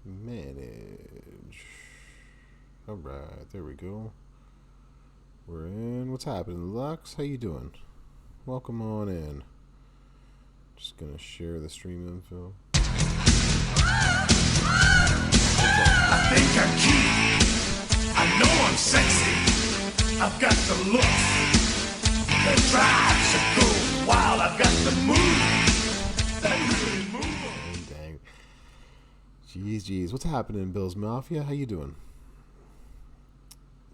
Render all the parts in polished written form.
Manage. Alright, there we go. We're in. What's happening, Lux? How you doing? Welcome on in. Just gonna share the stream info. I think I'm cute. I know I'm sexy. I've got the look. The drive should go wild. I've got the move. That really move. Dang. Jeez. What's happening, Bill's Mafia? How you doing?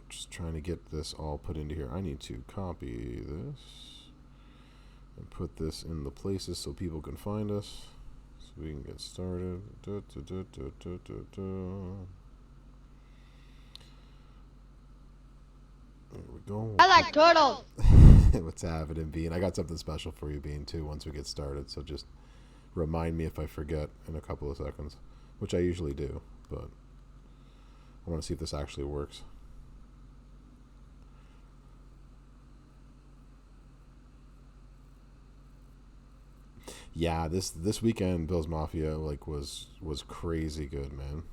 Just trying to get this all put into here. I need to copy this and put this in the places so people can find us. So we can get started. There we go. I like turtles. What's happening, Bean? I got something special for you, Bean, too, once we get started. So just remind me if I forget in a couple of seconds, which I usually do, but I want to see if this actually works. Yeah, this weekend, Bill's Mafia was crazy good, man.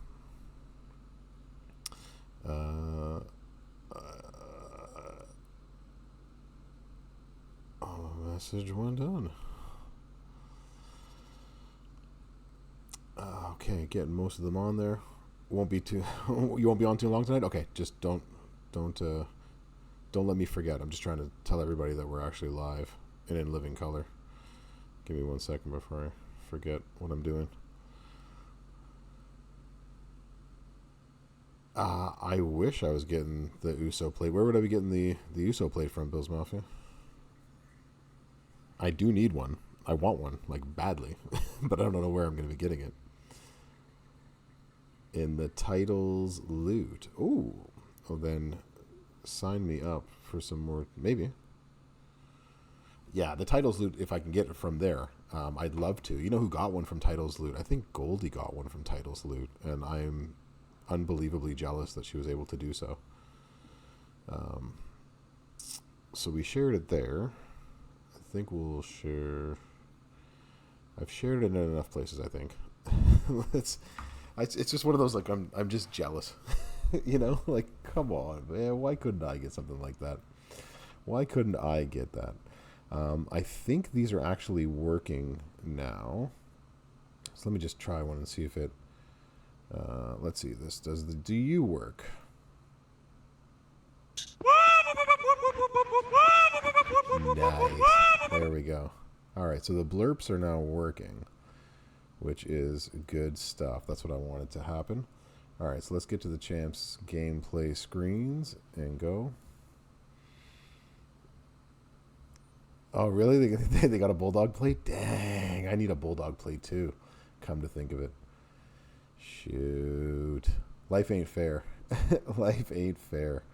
Message one done. Okay, getting most of them on there. Won't be too. You won't be on too long tonight. Okay, just don't let me forget. I'm just trying to tell everybody that we're actually live and in living color. Give me 1 second before I forget what I'm doing. I wish I was getting the USO plate. Where would I be getting the USO plate from, Bill's Mafia? I do need one. I want one, like, badly. But I don't know where I'm going to be getting it. In the titles loot. Ooh. Well, then sign me up for some more. Maybe. Yeah, the titles loot, if I can get it from there, I'd love to. You know who got one from titles loot? I think Goldie got one from titles loot, and I'm unbelievably jealous that she was able to do so. So we shared it there. I think we'll share. I've shared it in enough places, I think. It's just one of those, like, I'm just jealous. You know, like, come on, man. Why couldn't I get something like that? Why couldn't I get that? I think these are actually working now. So let me just try one and see if it. Let's see. This does the do you work? Nice. There we go. All right. So the blurps are now working, which is good stuff. That's what I wanted to happen. All right. So let's get to the champs gameplay screens and go. Oh, really? They got a bulldog plate? Dang, I need a bulldog plate too, come to think of it. Shoot. Life ain't fair. Life ain't fair.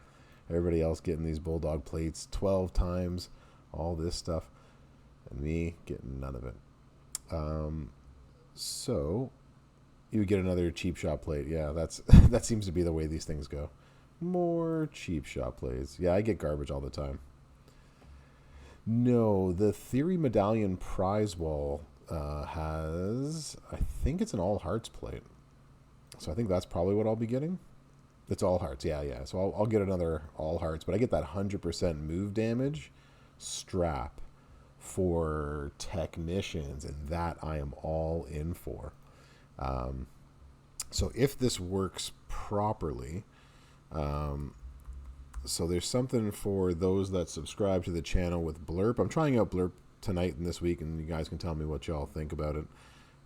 Everybody else getting these bulldog plates 12 times, all this stuff, and me getting none of it. So, you would get another cheap shot plate. Yeah, that seems to be the way these things go. More cheap shot plates. Yeah, I get garbage all the time. No, the Theory Medallion prize wall has, I think it's an all hearts plate. So I think that's probably what I'll be getting. It's all hearts, yeah. So I'll get another all hearts, but I get that 100% move damage strap for technicians, and that I am all in for. So if this works properly, so there's something for those that subscribe to the channel with Blurp. I'm trying out Blurp tonight and this week, and you guys can tell me what y'all think about it.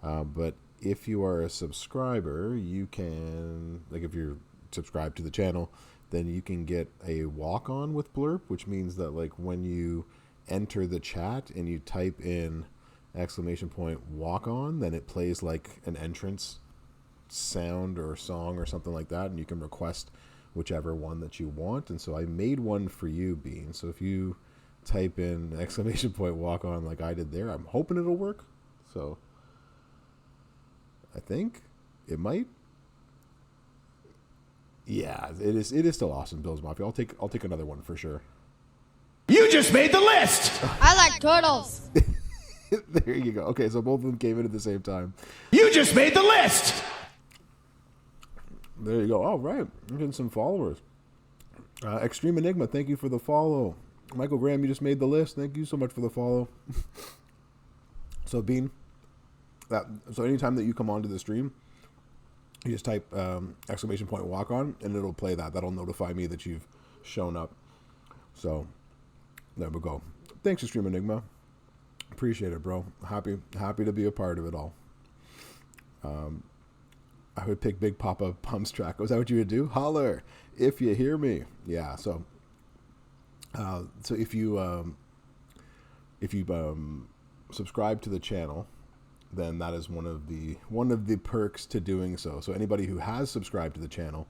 But if you are a subscriber, you can, like, if you're subscribed to the channel, then you can get a walk-on with Blurp, which means that, like, when you enter the chat and you type in !walk-on, then it plays like an entrance sound or song or something like that, and you can request whichever one that you want. And so I made one for you, Bean. So if you type in !walk-on like I did there, I'm hoping it'll work. So I think it might. Yeah, it is still awesome, Bill's Mafia. I'll take another one for sure. You just made the list! I like turtles. There you go. Okay, so both of them came in at the same time. You just made the list! There you go. All right. I'm getting some followers. Extreme Enigma, thank you for the follow. Michael Graham, you just made the list. Thank you so much for the follow. So, Bean, so anytime that you come onto the stream, you just type exclamation point walk on, and it'll play that. That'll notify me that you've shown up. So, there we go. Thanks, Extreme Enigma. Appreciate it, bro. Happy to be a part of it all. I would pick Big Papa Pump's track. Was that what you would do? Holler if you hear me. Yeah. So if you subscribe to the channel, then that is one of the perks to doing so. So anybody who has subscribed to the channel,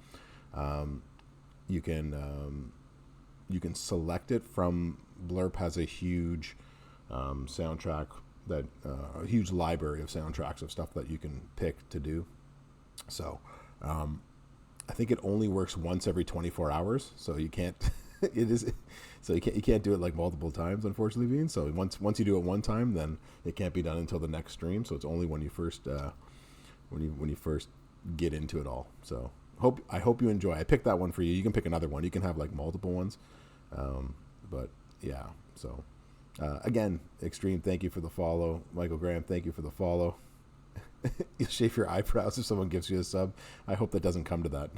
you can select it from. Blurp has a huge soundtrack that a huge library of soundtracks of stuff that you can pick to do. So I think it only works once every 24 hours, so you can't you can't do it like multiple times, unfortunately, Bean. So once you do it one time, then it can't be done until the next stream. So it's only when you first when you first get into it all. So I hope you enjoy. I picked that one for you. You can pick another one. You can have like multiple ones, but yeah. So again, Extreme, thank you for the follow. Michael Graham, thank you for the follow. You'll shave your eyebrows if someone gives you a sub. I hope that doesn't come to that.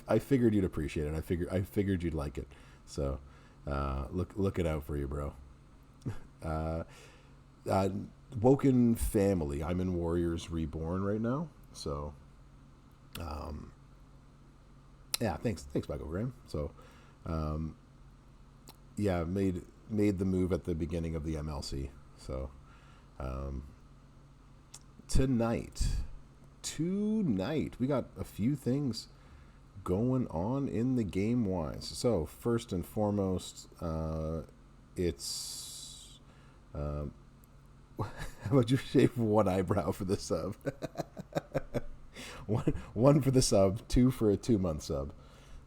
I figured you'd appreciate it. I figured you'd like it. So looking out for you, bro. Woken family. I'm in Warriors Reborn right now. So yeah, thanks Michael Graham. So yeah, made the move at the beginning of the MLC. So tonight we got a few things going on in the game wise. So first and foremost, it's how about you shave one eyebrow for the sub? one for the sub, 2 for a 2-month sub.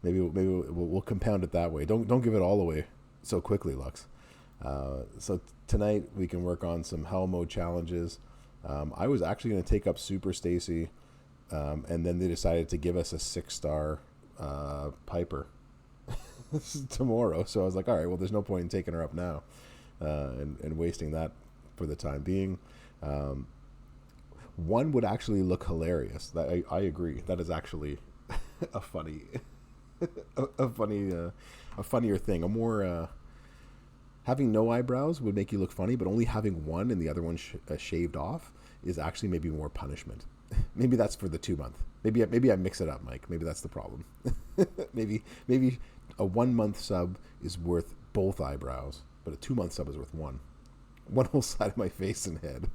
Maybe we'll compound it that way. Don't give it all away so quickly, Lux. So tonight we can work on some hell mode challenges. I was actually going to take up Super Stacy, and then they decided to give us a 6-star Piper tomorrow. So I was like, all right, well, there's no point in taking her up now and wasting that for the time being. One would actually look hilarious. I agree. That is actually a funny, a funnier thing. A more having no eyebrows would make you look funny, but only having one and the other one shaved off is actually maybe more punishment. Maybe that's for the 2-month. Maybe I mix it up, Mike. Maybe that's the problem. maybe a 1-month sub is worth both eyebrows, but a 2-month sub is worth one whole side of my face and head.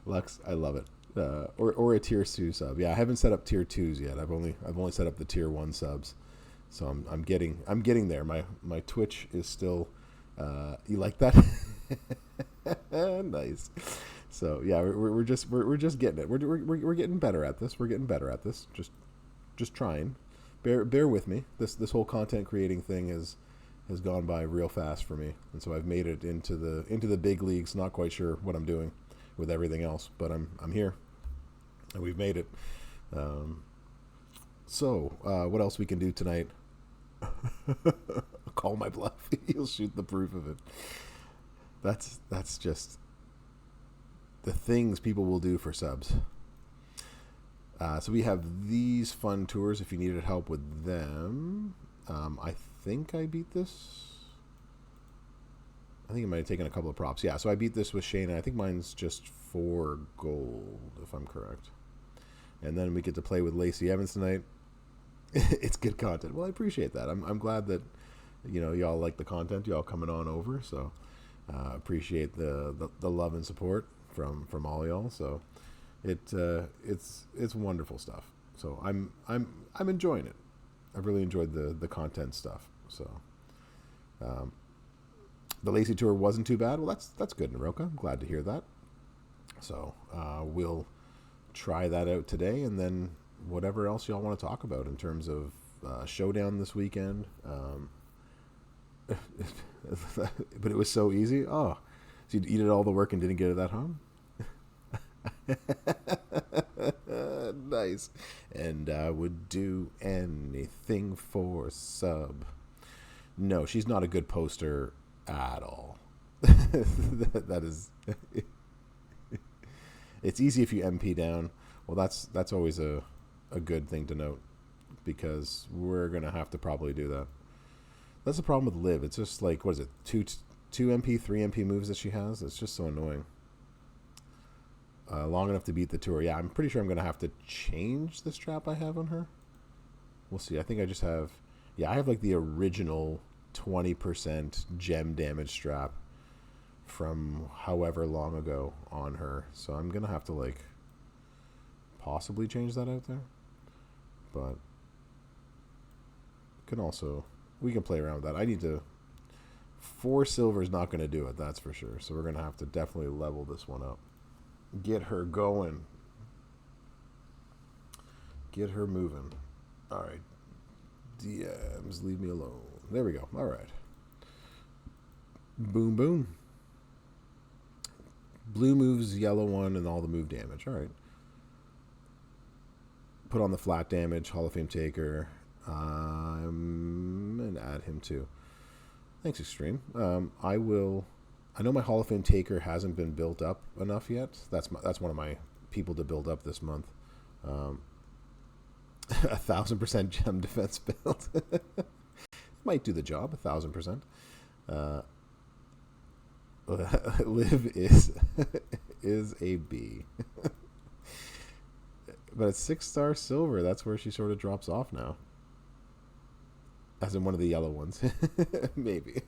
Lux, I love it. Or a tier 2 sub. Yeah, I haven't set up tier 2s yet. I've only set up the tier 1 subs. So I'm getting there. My Twitch is still you like that? Nice. So yeah, we're just getting it. We're getting better at this. We're getting better at this. Just trying. Bear with me. This whole content creating thing has gone by real fast for me, and so I've made it into the big leagues. Not quite sure what I'm doing with everything else, but I'm here, and we've made it. So what else we can do tonight? Call my bluff. You'll shoot the proof of it. That's just the things people will do for subs. So we have these fun tours if you needed help with them. I think I beat this. I think it might have taken a couple of props. Yeah, so I beat this with Shayna. I think mine's just 4 gold, if I'm correct. And then we get to play with Lacey Evans tonight. It's good content. Well, I appreciate that. I'm glad that y'all like the content. Y'all coming on over. So appreciate the love and support from all y'all. So it's wonderful stuff. So I'm enjoying it. I've really enjoyed the content stuff. So the Lacey tour wasn't too bad. Well, that's good, Naroka. I'm glad to hear that. So we'll try that out today, and then whatever else y'all want to talk about in terms of showdown this weekend. But it was so easy. Oh, so you did all the work and didn't get it at home? Nice. And I would do anything for a sub. No, she's not a good poster at all. That is... It's easy if you MP down. Well, that's always a good thing to note, because we're going to have to probably do that. That's the problem with Liv. It's just like, what is it, 2 MP, 3 MP moves that she has? It's just so annoying. Long enough to beat the tour. Yeah, I'm pretty sure I'm going to have to change the strap I have on her. We'll see. I think I just have... Yeah, I have like the original 20% gem damage strap from however long ago on her. So I'm going to have to like possibly change that out there. But can also... We can play around with that. I need to... 4 silver is not going to do it, that's for sure. So we're going to have to definitely level this one up. Get her going. Get her moving. All right. DMs, leave me alone. There we go. All right. Boom, boom. Blue moves yellow one and all the move damage. All right. Put on the flat damage, Hall of Fame taker. And add him too. Thanks, Extreme. I know my Hall of Fame taker hasn't been built up enough yet. That's one of my people to build up this month. 1,000% gem defense build. Might do the job. 1,000%. Liv is a B. But at 6-star silver, that's where she sort of drops off now. As in one of the yellow ones. Maybe.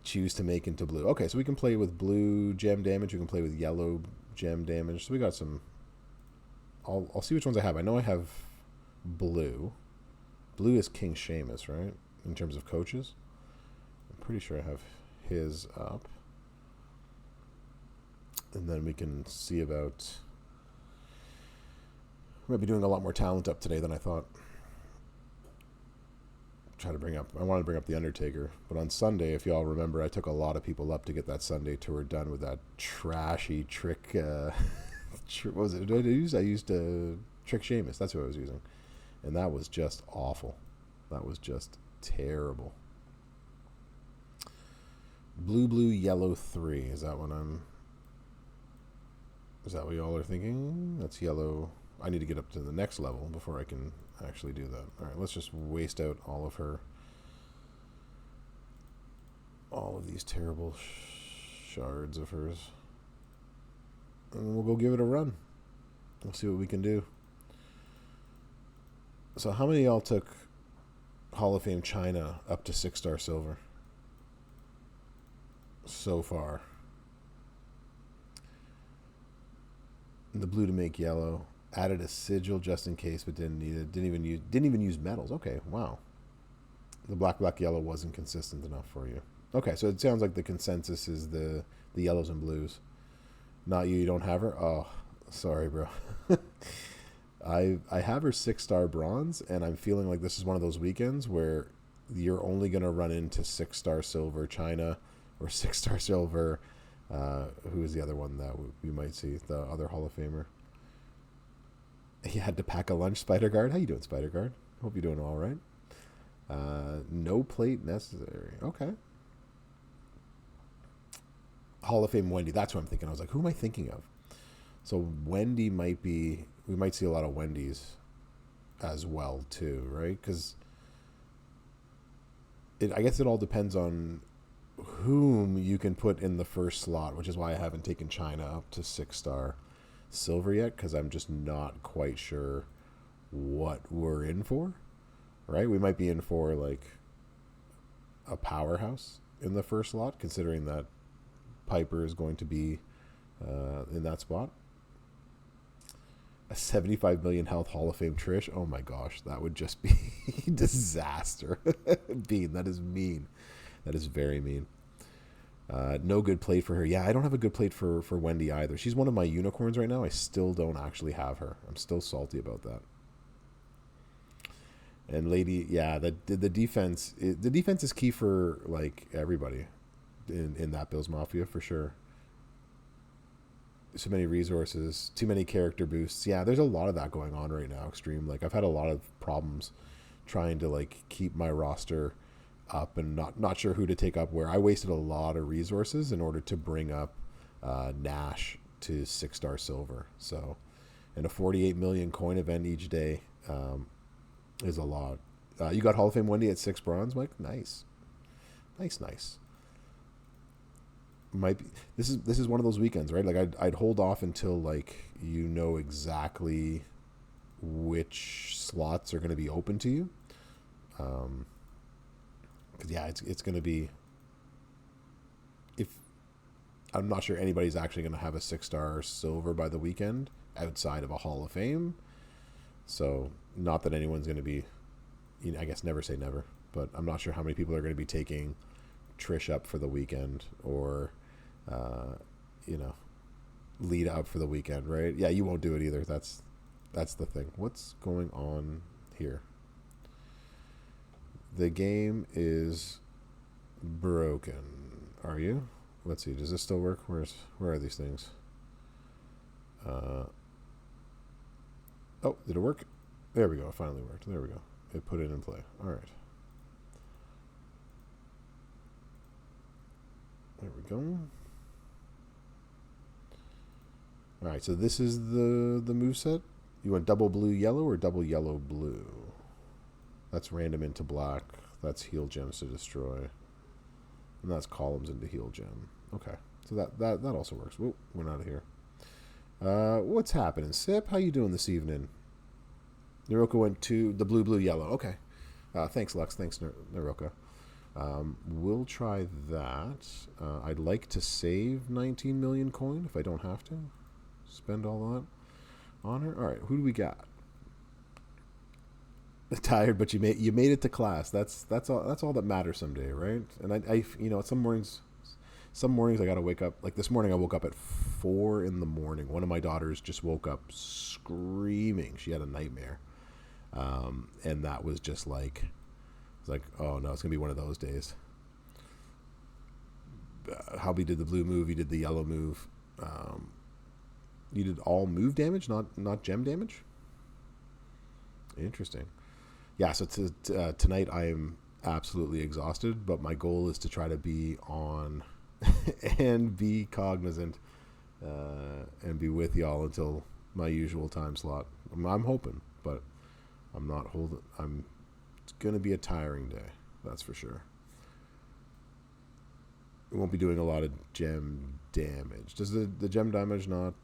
Choose to make into blue. Okay, so we can play with blue gem damage. We can play with yellow gem damage. So we got some... I'll see which ones I have. I know I have blue. Blue is King Seamus, right? In terms of coaches. I'm pretty sure I have his up. And then we can see about... We might be doing a lot more talent up today than I thought. I wanted to bring up the Undertaker, but on Sunday, if y'all remember, I took a lot of people up to get that Sunday tour done with that trashy trick. What was it? What did I use? I used Trick Seamus. That's what I was using, and that was just awful. That was just terrible. Blue, yellow 3. Is that what y'all are thinking? That's yellow. I need to get up to the next level before I can actually do that. All right, let's just waste out all of these terrible shards of hers. And we'll go give it a run. We'll see what we can do. So how many of y'all took Hall of Fame China up to 6-star silver so far? The blue to make yellow. Added a sigil just in case, but didn't need it. Didn't even use metals. Okay, wow. The black yellow wasn't consistent enough for you. Okay, so it sounds like the consensus is the yellows and blues. Not you. You don't have her. Oh, sorry, bro. I have her 6-star bronze, and I'm feeling like this is one of those weekends where you're only gonna run into 6-star silver China or 6-star silver. Who is the other one that we might see? The other Hall of Famer. He had to pack a lunch, Spider Guard. How you doing, Spider Guard? Hope you're doing all right. No plate necessary. Okay. Hall of Fame Wendy. That's what I'm thinking. I was like, who am I thinking of? So Wendy might be... We might see a lot of Wendy's as well, too, right? Because I guess it all depends on whom you can put in the first slot, which is why I haven't taken China up to 6-star silver yet, because I'm just not quite sure what we're in for, right? We might be in for like a powerhouse in the first slot, considering that Piper is going to be in that spot. A 75 million health Hall of Fame Trish. Oh my gosh, that would just be disaster. Bean, that is mean. That is very mean. No good plate for her. Yeah, I don't have a good plate for Wendy either. She's one of my unicorns right now. I still don't actually have her. I'm still salty about that. And Lady, yeah, the defense is key for like everybody in that Bills Mafia for sure. so many resources, too many character boosts. Yeah, there's a lot of that going on right now, Extreme. Like I've had a lot of problems trying to like keep my roster up and not sure who to take up where. I wasted a lot of resources in order to bring up Nash to 6-star silver. So, and a 48 million coin event each day is a lot. You got Hall of Fame Wendy at 6 bronze, Mike. Nice. Might be, this is one of those weekends, right? Like I'd hold off until like you know exactly which slots are going to be open to you. Because yeah, it's going to be, if I'm not sure anybody's actually going to have a 6-star silver by the weekend outside of a Hall of Fame. So not that anyone's going to be, you know, I guess never say never, but I'm not sure how many people are going to be taking Trish up for the weekend or, you know, lead up for the weekend, right? Yeah, you won't do it either. That's the thing. What's going on here? The game is broken. Are you? Let's see. Does this still work? Where are these things? Oh, did it work? There we go. It finally worked. There we go. It put it in play. All right. There we go. All right. So this is the moveset. You want double blue yellow or double yellow blue? That's random into black. That's heal gems to destroy. And that's columns into heal gem. Okay. So that also works. Whoa, we're out of here. What's happening? Sip, how you doing this evening? Naroka went to the blue, yellow. Okay. Thanks, Lux. Thanks, Naroka. We'll try that. I'd like to save 19 million coin if I don't have to spend all that on her. All right, who do we got? Tired, but you made it to class. That's all that matters someday, right? And I you know, some mornings I gotta wake up. Like this morning, I woke up at 4 a.m. One of my daughters just woke up screaming. She had a nightmare, and that was just like, it's like, oh no, it's gonna be one of those days. Hobby did the blue move. You did the yellow move. You did all move damage, not gem damage. Interesting. Yeah, so tonight I am absolutely exhausted, but my goal is to try to be on and be cognizant and be with y'all until my usual time slot. I'm hoping, but I'm not holding. It's going to be a tiring day, that's for sure. We won't be doing a lot of gem damage. Does the gem damage not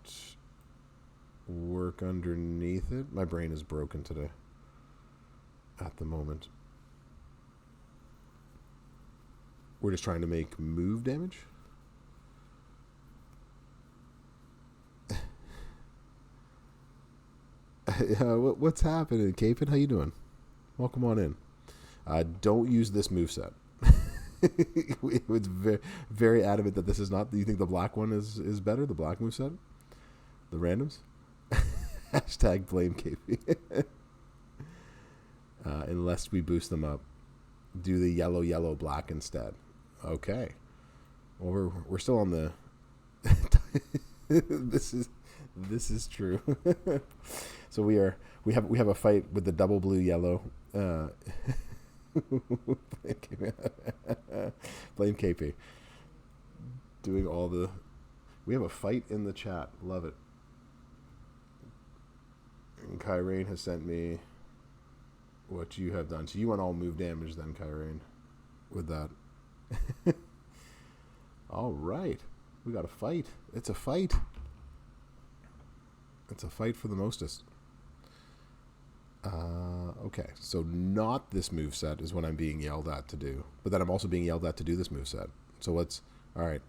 work underneath it? My brain is broken today. At the moment, we're just trying to make move damage. What's happening, Capin? How you doing? Welcome on in. Don't use this moveset. It's very, very adamant that this is not. Do you think the black one is better? The black moveset, the randoms. Hashtag blame KP. Unless we boost them up, do the yellow black instead. Okay. Well, we're still on the. This is true. So we have a fight with the double blue yellow. Blame KP. Doing all the. We have a fight in the chat. Love it. And Kyrene has sent me what you have done. So you want all move damage then, Kyrene, with that. All right. We got a fight. It's a fight. It's a fight for the mostest. Okay. So not this moveset is what I'm being yelled at to do. But then I'm also being yelled at to do this moveset. So what's all right.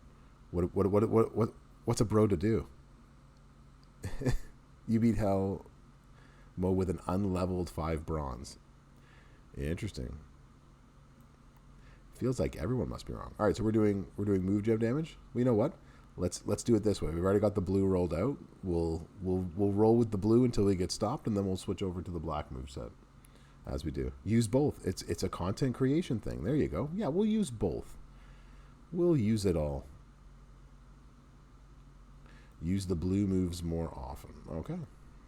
What's a bro to do? You beat Hell Mo with an unleveled 5 bronze. Interesting. Feels like everyone must be wrong. All right, so we're doing move gem damage. Well, you know what? Let's do it this way. We've already got the blue rolled out. We'll roll with the blue until we get stopped, and then we'll switch over to the black move set as we do. Use both. It's a content creation thing. There you go. Yeah, we'll use both. We'll use it all. Use the blue moves more often. Okay.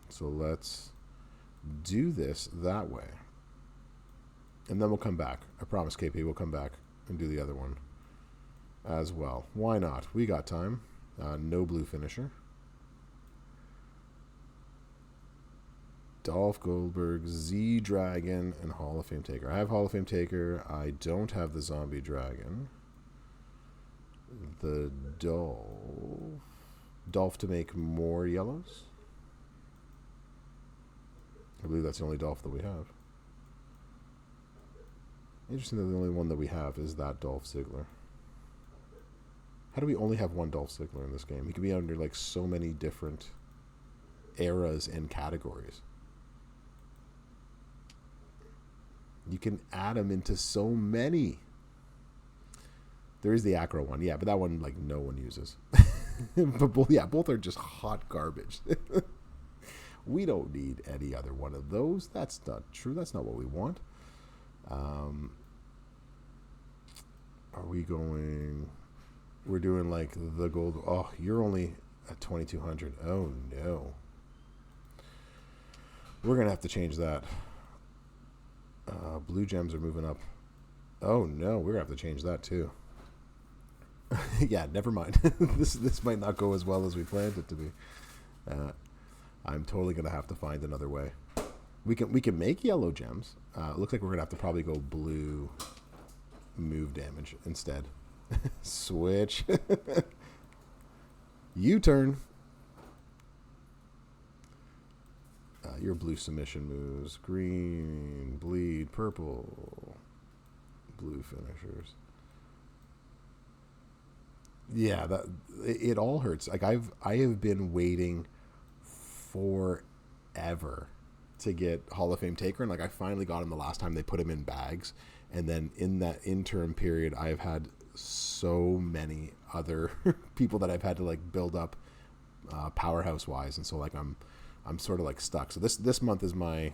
So let's do this that way. And then we'll come back. I promise, KP, we'll come back and do the other one as well. Why not? We got time. No blue finisher. Dolph Goldberg, Z Dragon, and Hall of Fame Taker. I have Hall of Fame Taker. I don't have the Zombie Dragon. The Dolph to make more yellows. I believe that's the only Dolph that we have. Interesting that the only one that we have is that Dolph Ziggler. How do we only have one Dolph Ziggler in this game? He could be under like so many different eras and categories. You can add him into so many. There is the Acro one, yeah, but that one like no one uses. But both are just hot garbage. We don't need any other one of those. That's not true. That's not what we want. Are we going? We're doing like the gold. Oh, you're only at 2,200. Oh no. We're gonna have to change that. Blue gems are moving up. Oh no, we're gonna have to change that too. Yeah, never mind. This might not go as well as we planned it to be. I'm totally gonna have to find another way. We can make yellow gems. It looks like we're gonna have to probably go blue move damage instead. Switch. U-turn. Your blue submission moves. Green, bleed, purple, blue finishers. Yeah, that it all hurts. Like I have been waiting forever to get Hall of Fame Taker, and like I finally got him the last time they put him in bags, and then in that interim period, I've had so many other people that I've had to like build up powerhouse wise, and so like I'm sort of like stuck. So this month is my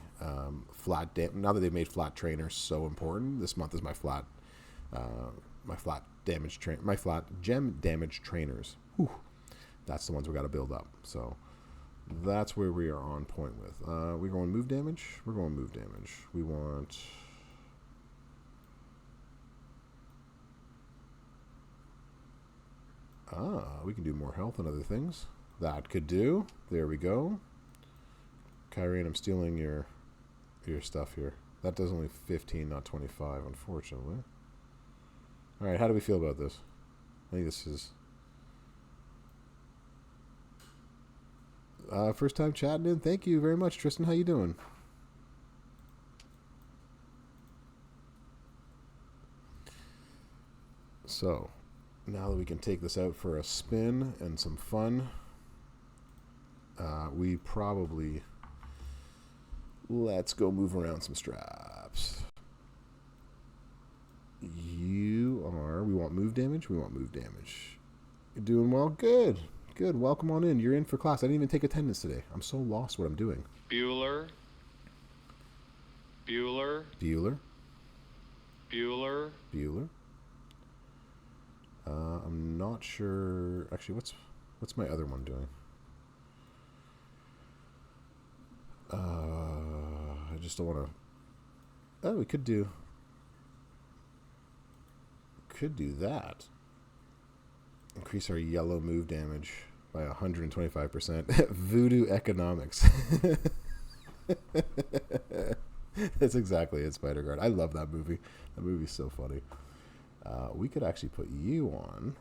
flat. Now that they've made flat trainers so important, this month is my flat gem damage trainers. Whew. That's the ones we got to build up. So that's where we are on point with. We're going move damage. We're going move damage. We want. We can do more health and other things. That could do. There we go. Kyrie, I'm stealing your stuff here. That does only 15, not 25, unfortunately. All right, how do we feel about this? I think this is first time chatting in. Thank you very much, Tristan. How you doing? So, now that we can take this out for a spin and some fun, we probably let's go move around some straps. We want move damage. We want move damage. You're doing well. Good. Welcome on in. You're in for class. I didn't even take attendance today. I'm so lost what I'm doing. Bueller. I'm not sure. Actually, what's my other one doing? I just don't want to. Oh, we could do that. Increase our yellow move damage by 125%. Voodoo economics. That's exactly it, Spider-Guard. I love that movie. That movie's so funny. We could actually put you on.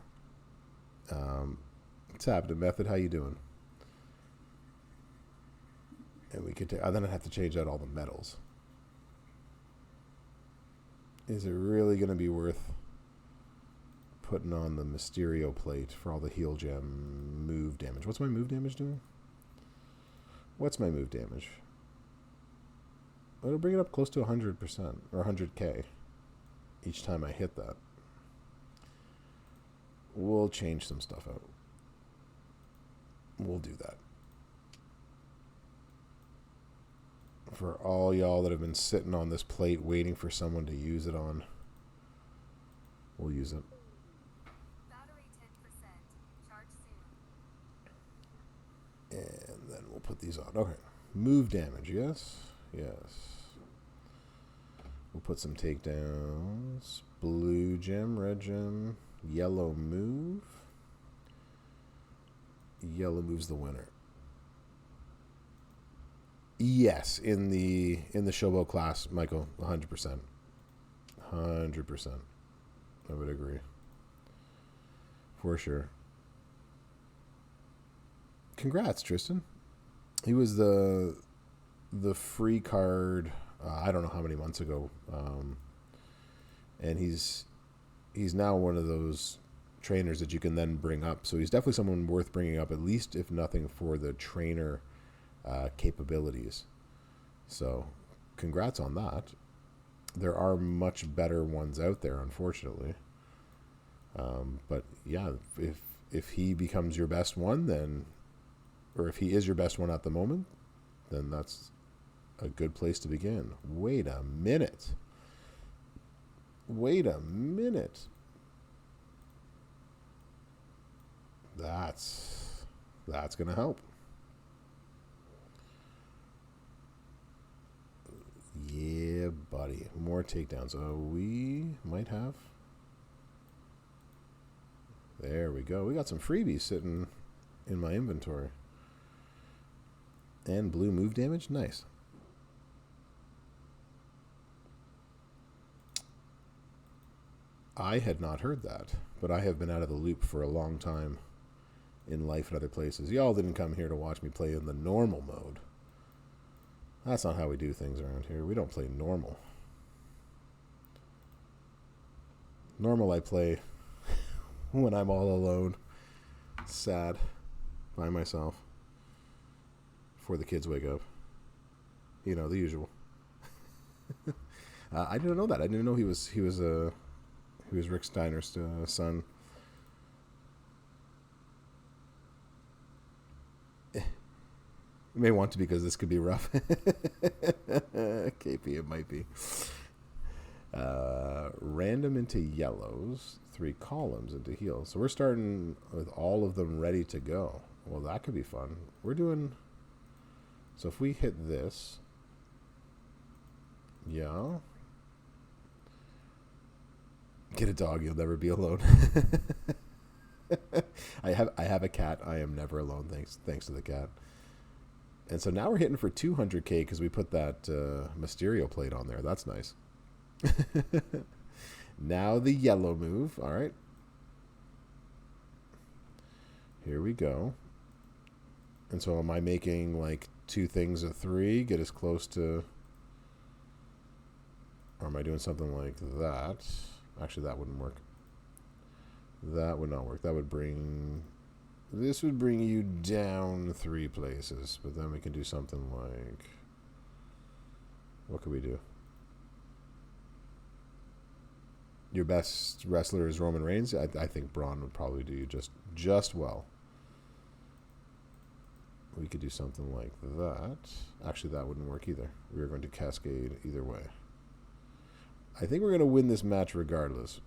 What's happening, Method? How you doing? And we could then I'd have to change out all the metals. Is it really going to be worth putting on the Mysterio plate for all the heal gem move damage? What's my move damage doing? What's my move damage? It'll bring it up close to 100% or 100k each time I hit that. We'll change some stuff out. We'll do that. For all y'all that have been sitting on this plate waiting for someone to use it on, we'll use it. Battery 10%. Charge soon. we'll put these on. Okay. Move damage, yes? Yes. We'll put some takedowns. Blue gem, red gem, yellow move. Yellow moves the winner. Yes, in the showboat class, Michael, 100%. 100%. I would agree. For sure. Congrats, Tristan. He was the free card, I don't know how many months ago. And he's now one of those trainers that you can then bring up. So he's definitely someone worth bringing up, at least if nothing for the trainer capabilities. So congrats on that. There are much better ones out there, unfortunately. But yeah, if he becomes your best one, then, or if he is your best one at the moment, then that's a good place to begin. Wait a minute. That's going to help. Yeah, buddy. More takedowns. We might have. There we go. We got some freebies sitting in my inventory. And blue move damage. Nice. I had not heard that, but I have been out of the loop for a long time in life and other places. Y'all didn't come here to watch me play in the normal mode. That's not how we do things around here. We don't play normal. Normal I play when I'm all alone, sad, by myself, before the kids wake up. You know, the usual. I didn't know that. I didn't know he was Rick Steiner's son. You may want to, because this could be rough. KP, it might be. Random into yellows, 3 columns into heals. So we're starting with all of them ready to go. Well, that could be fun. We're doing... So if we hit this... Yeah... Get a dog, you'll never be alone. I have a cat. I am never alone, thanks to the cat. And so now we're hitting for 200k because we put that Mysterio plate on there. That's nice. Now the yellow move. All right. Here we go. And so am I making like 2 things of 3? Get as close to... Or am I doing something like that? Actually, that wouldn't work. That would not work. That would bring... This would bring you down 3 places. But then we can do something like... What could we do? Your best wrestler is Roman Reigns. I think Braun would probably do you just well. We could do something like that. Actually, that wouldn't work either. We were going to cascade either way. I think we're going to win this match regardless.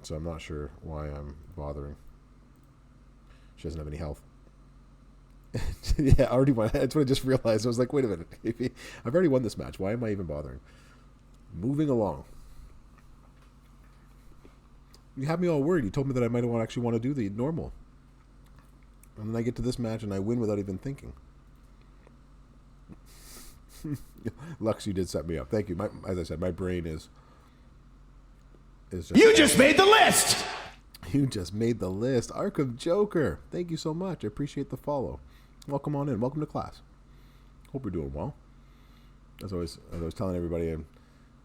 So I'm not sure why I'm bothering. She doesn't have any health. Yeah, I already won. That's what I just realized. I was like, wait a minute. I've already won this match. Why am I even bothering? Moving along. You had me all worried. You told me that I might actually want to do the normal. And then I get to this match and I win without even thinking. Lux, you did set me up. Thank you. As I said, my brain is just... You just made the list! You just made the list. Arkham Joker. Thank you so much. I appreciate the follow. Welcome on in. Welcome to class. Hope you're doing well. As I was telling everybody,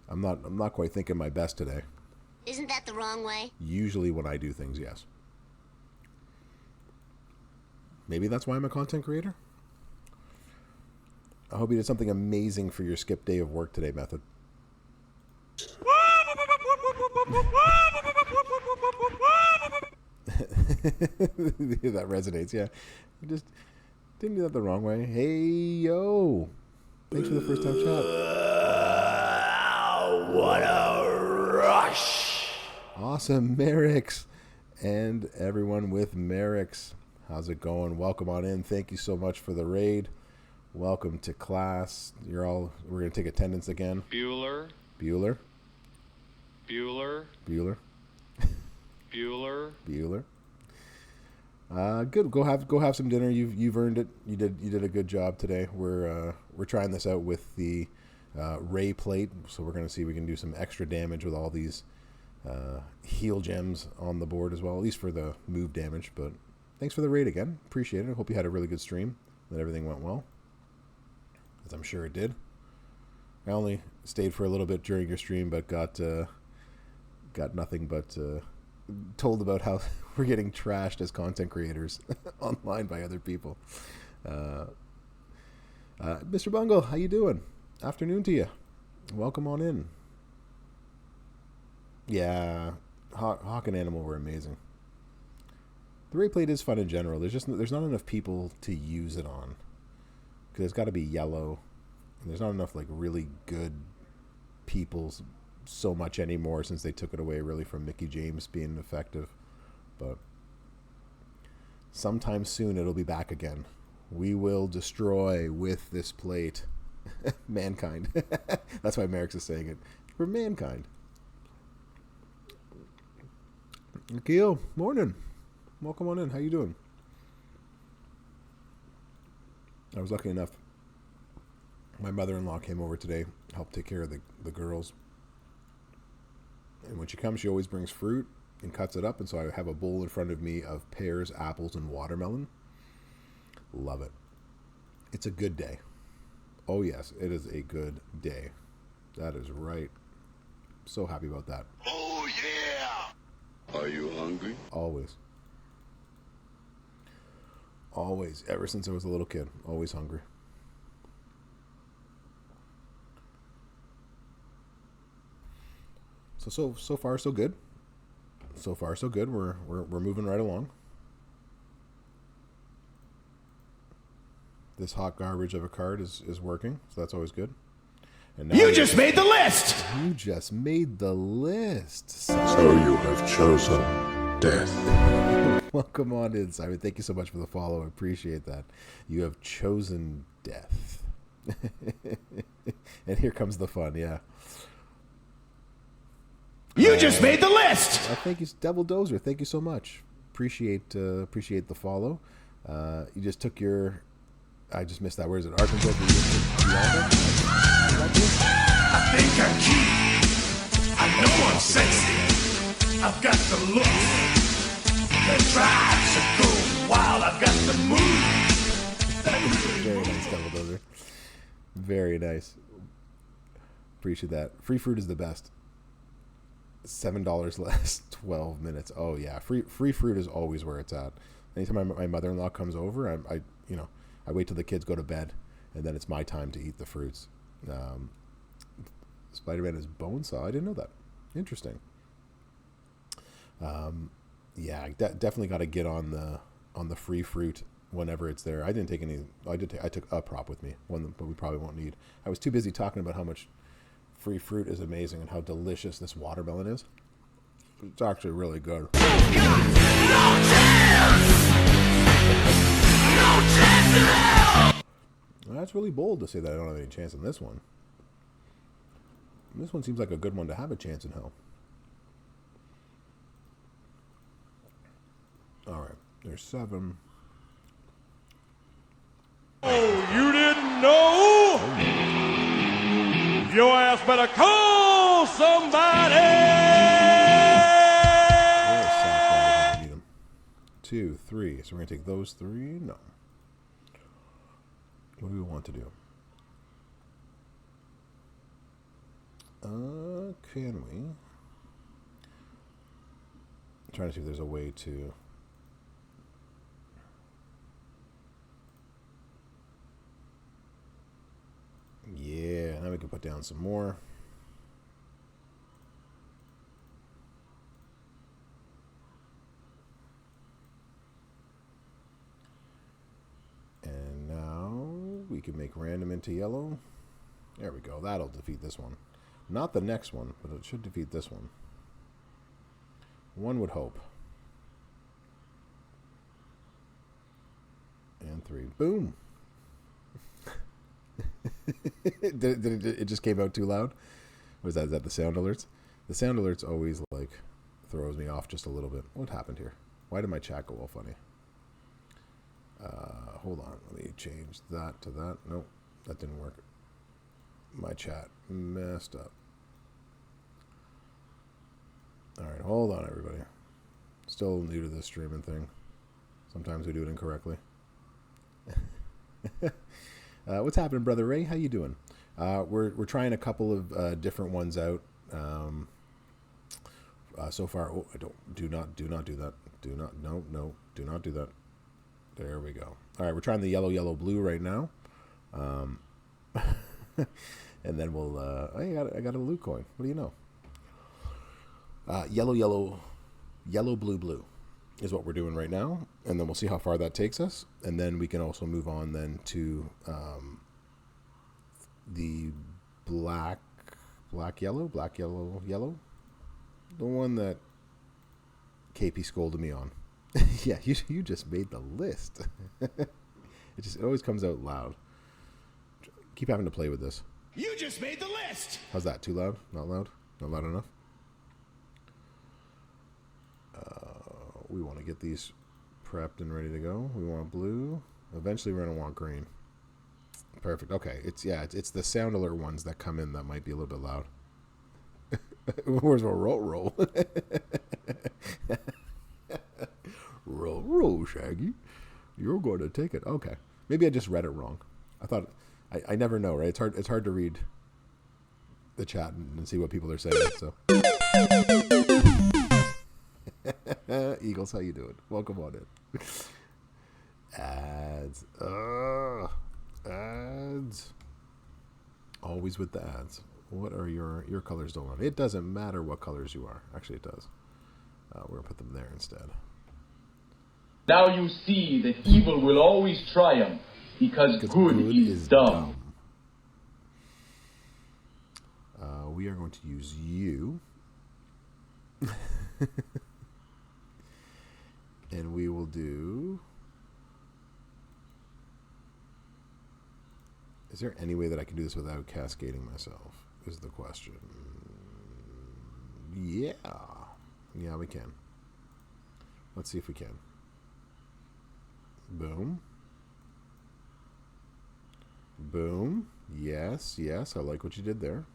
I'm not quite thinking my best today. Isn't that the wrong way? Usually when I do things, yes. Maybe that's why I'm a content creator. I hope you did something amazing for your skip day of work today, Method. That resonates, yeah. You just didn't do that the wrong way. Hey, yo. Thanks for the first time chat. What a rush! Awesome, Merrick's. And everyone with Merrick's. How's it going? Welcome on in. Thank you so much for the raid. Welcome to class. We're going to take attendance again. Bueller. Bueller. Bueller. Bueller. Bueller. Bueller. Good. Go have some dinner. You've earned it. You did a good job today. We're trying this out with the ray plate, so we're going to see if we can do some extra damage with all these heal gems on the board as well, at least for the move damage. But thanks for the raid again. Appreciate it. I hope you had a really good stream, that everything went well, as I'm sure it did. I only stayed for a little bit during your stream, but got nothing but told about how we're getting trashed as content creators online by other people. Mr. Bungle, how you doing? Afternoon to you. Welcome on in. Yeah, Hawk and Animal were amazing. The ray plate is fun in general. There's not enough people to use it on, because it's got to be yellow, and there's not enough like really good people so much anymore since they took it away really from Mickey James being effective. But sometime soon it'll be back again. We will destroy with this plate mankind. That's why Merrick's is saying it. We're mankind. Akil, morning. Welcome on in. How you doing? I was lucky enough. My mother-in-law came over today, helped take care of the girls. And when she comes, she always brings fruit and cuts it up. And so I have a bowl in front of me of pears, apples, and watermelon. Love it. It's a good day. Oh, yes, it is a good day. That is right. So happy about that. Oh, yeah! Are you hungry? Always. Always. Ever since I was a little kid. Always hungry. So far so good. So far so good. We're moving right along. This hot garbage of a card is working, so that's always good. And now You just made the list! You just made the list. So you have chosen death. Welcome on in, Simon. Thank you so much for the follow. I appreciate that. You have chosen death. And here comes the fun, yeah. You just made the list! Thank you, Devil Dozer. Thank you so much. Appreciate the follow. You just took your... I just missed that. Where is it? Arkansas? I think I'm cute. I know I'm sexy. I've got the look that drives to go wild. I've got the move. Very nice, Devil Dozer. Very nice. Appreciate that. Free fruit is the best. $7 less, 12 minutes. Oh yeah, free fruit is always where it's at. Anytime my mother-in-law comes over, I wait till the kids go to bed, and then it's my time to eat the fruits. Spider-Man is bonesaw. I didn't know that. Interesting. Yeah, definitely got to get on the free fruit whenever it's there. I didn't take any. I took a prop with me, one but we probably won't need. I was too busy talking about how much free fruit is amazing and how delicious this watermelon is. It's actually really good. No chance in hell! Well, that's really bold to say that I don't have any chance in this one. This one seems like a good one to have a chance in hell. Alright, there's 7. Oh, you didn't know? Your ass better call somebody! Yeah, need 'em. 2, 3. So we're going to take those 3? No. What do we want to do? Can we? I'm trying to see if there's a way to... Yeah, now we can put down some more. And now we can make random into yellow. There we go. That'll defeat this one. Not the next one, but it should defeat this one. One would hope. And 3. Boom. did it just came out too loud? Was that? Is that the sound alerts? The sound alerts always like throws me off just a little bit. What happened here? Why did my chat go all funny? Hold on. Let me change that to that. Nope, that didn't work. My chat messed up. All right, hold on, everybody. Still new to this streaming thing. Sometimes we do it incorrectly. What's happening, Brother Ray? How you doing? We're trying a couple of different ones out. So far, oh, do not do that. Do not do that. There we go. All right, we're trying the yellow, blue right now. And then we'll, I got a loot coin. What do you know? Yellow, blue is what we're doing right now. And then we'll see how far that takes us. And then we can also move on then to the black, yellow. The one that KP scolded me on. Yeah, you just made the list. It always comes out loud. Keep having to play with this. You just made the list. How's that? Too loud? Not loud? Not loud enough? We want to get these prepped and ready to go. We want blue. Eventually we're going to want green. Perfect. Okay. It's the sound alert ones that come in that might be a little bit loud. Where's my roll? Roll, Shaggy. You're going to take it. Okay. Maybe I just read it wrong. I thought I never know, right? It's hard to read the chat and see what people are saying. So, Eagles, how you doing? Welcome on in. Ads. Ads. Always with the ads. What are your colors don't on? It doesn't matter what colors you are. Actually, it does. We're gonna put them there instead. Now you see that evil will always triumph because good is dumb. We are going to use you. And we will do... Is there any way that I can do this without cascading myself? Is the question. Yeah. Yeah, we can. Let's see if we can. Boom. Boom. Yes, I like what you did there.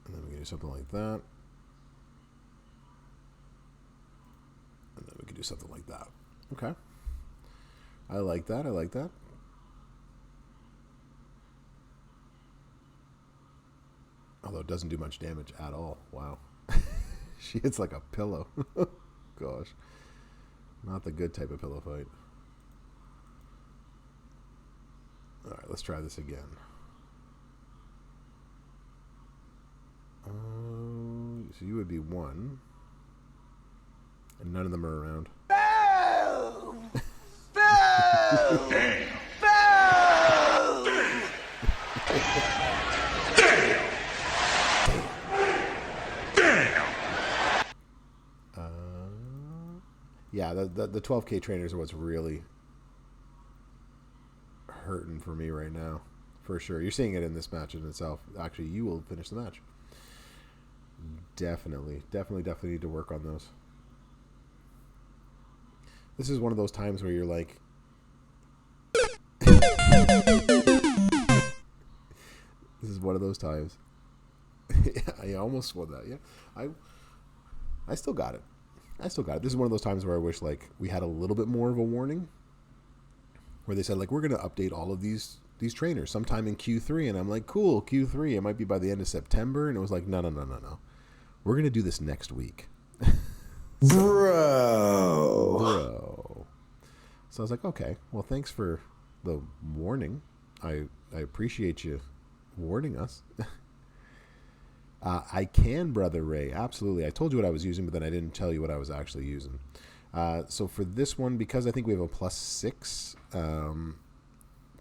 And then we can do something like that. And then we can do something like that. Okay. I like that. Although it doesn't do much damage at all. Wow. She hits like a pillow. Gosh. Not the good type of pillow fight. Alright, let's try this again. So you would be one. And none of them are around. Damn. Yeah, the 12K trainers are what's really hurting for me right now, for sure. You're seeing it in this match in itself. Actually, you will finish the match. Definitely need to work on those. This is one of those times where you're like... This is one of those times. I almost won that, yeah. I still got it. This is one of those times where I wish like we had a little bit more of a warning, where they said like we're going to update all of these trainers sometime in Q3, and I'm like, cool, Q3. It might be by the end of September, and it was like, no. We're going to do this next week. Bro. So I was like, okay, well, thanks for the warning. I appreciate you warning us. I can, Brother Ray. Absolutely. I told you what I was using, but then I didn't tell you what I was actually using. So for this one, because I think we have a +6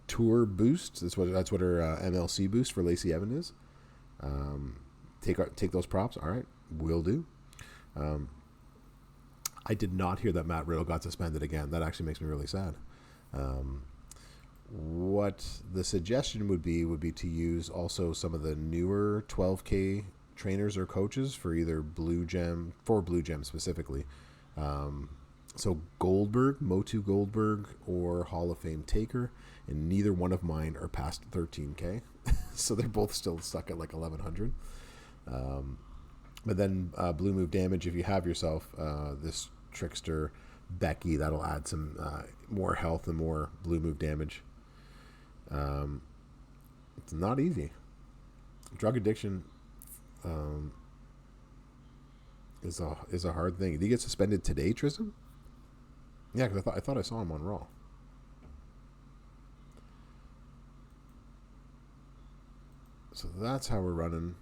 tour boost. That's what her MLC boost for Lacey Evan is. Take those props. All right, will do. I did not hear that Matt Riddle got suspended again. That actually makes me really sad. what the suggestion would be to use also some of the newer 12K trainers or coaches for either Blue Gem, for Blue Gem specifically. So Goldberg, Motu Goldberg, or Hall of Fame Taker, and neither one of mine are past 13K. So they're both still stuck at like 1100. But then Blue Move Damage, if you have yourself this Trickster Becky, that'll add some more health and more Blue Move Damage. It's not easy. Drug addiction is a hard thing. Did he get suspended today, Tristan? Yeah, because I thought I saw him on Raw. So that's how we're running.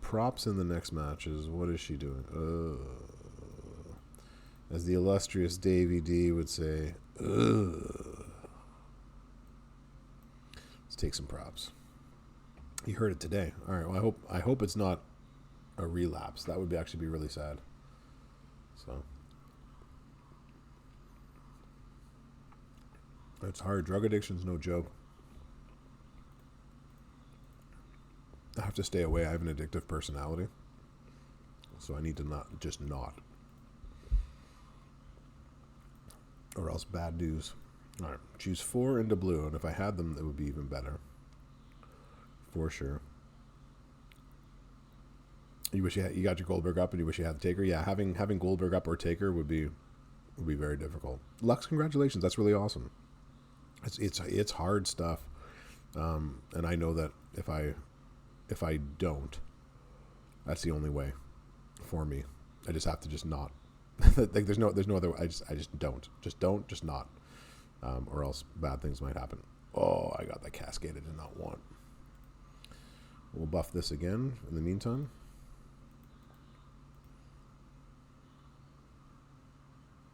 Props in the next matches. What is she doing? As the illustrious Davey D would say, let's take some props. You heard it today. All right. Well, I hope it's not a relapse. That would actually be really sad. So it's hard. Drug addiction's no joke. I have to stay away. I have an addictive personality, so I need to not, or else bad news. All right, choose 4 into blue, and if I had them, it would be even better, for sure. You wish you got your Goldberg up, and you wish you had the Taker. Yeah, having Goldberg up or Taker would be very difficult. Lux, congratulations. That's really awesome. It's hard stuff, and I know that if I don't, that's the only way for me. I just have to just not. Like there's no other way. I just don't. Just not. Or else bad things might happen. Oh, I got that cascade I did not want. We'll buff this again in the meantime.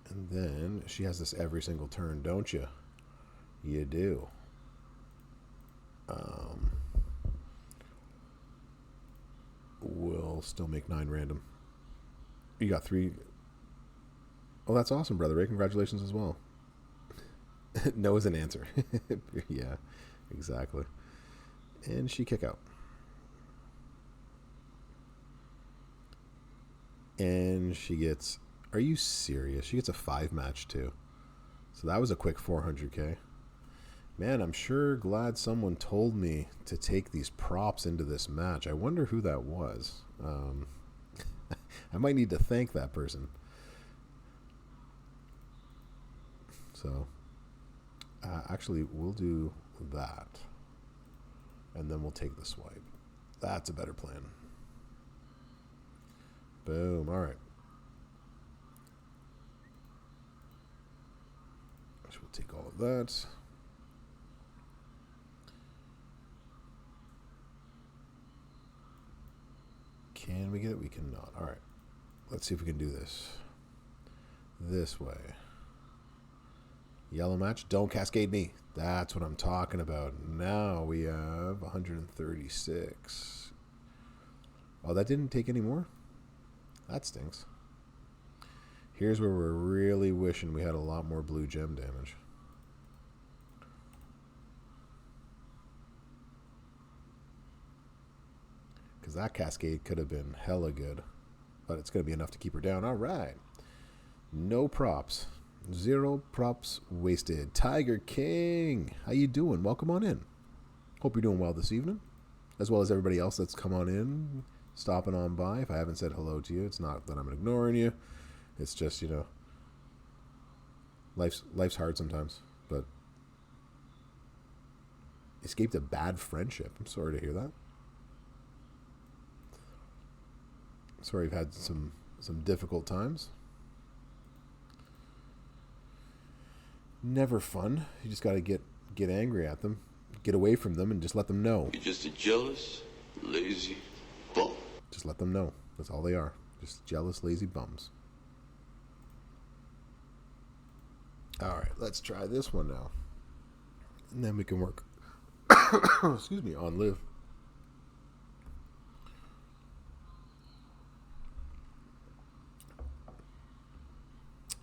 And then she has this every single turn, don't you? You do. We'll still make 9 random. You got 3. Oh, that's awesome, Brother Ray. Congratulations as well. No is an answer. Yeah, exactly. And she kick out. And she gets... Are you serious? She gets a 5 match too. So that was a quick 400K. Man, I'm sure glad someone told me to take these props into this match. I wonder who that was. I might need to thank that person. So, actually, we'll do that. And then we'll take the swipe. That's a better plan. Boom. All right. So we'll take all of that. Can we get it? We cannot. All right. Let's see if we can do this. This way. Yellow match. Don't cascade me. That's what I'm talking about. Now we have 136. Oh, that didn't take any more? That stinks. Here's where we're really wishing we had a lot more blue gem damage. Because that cascade could have been hella good. But it's going to be enough to keep her down. All right. No props. 0 props wasted. Tiger King. How you doing? Welcome on in. Hope you're doing well this evening. As well as everybody else that's come on in. Stopping on by. If I haven't said hello to you, it's not that I'm ignoring you. It's just, you know, life's hard sometimes. But escaped a bad friendship. I'm sorry to hear that. Sorry you've had some difficult times. Never fun. You just got to get angry at them, get away from them, and just let them know. You're just a jealous, lazy bum. Just let them know. That's all they are. Just jealous, lazy bums. All right, let's try this one now. And then we can work, excuse me, on Liv.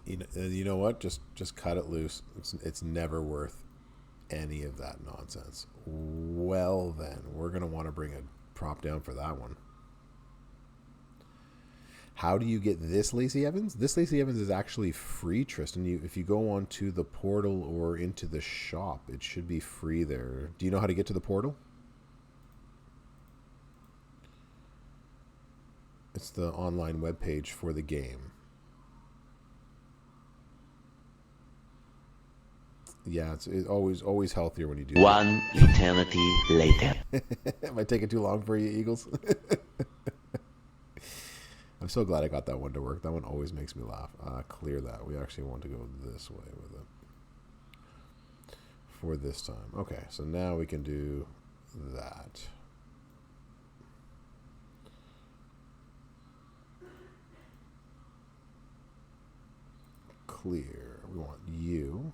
You know what? Just cut it loose. It's never worth any of that nonsense. Well, then, we're going to want to bring a prop down for that one. How do you get this Lacey Evans? This Lacey Evans is actually free, Tristan. If you go onto the portal or into the shop, it should be free there. Do you know how to get to the portal? It's the online webpage for the game. Yeah, it's always healthier when you do One eternity later. Am I taking too long for you, Eagles? I'm so glad I got that one to work. That one always makes me laugh. Clear that. We actually want to go this way with it for this time. Okay, so now we can do that. Clear. We want you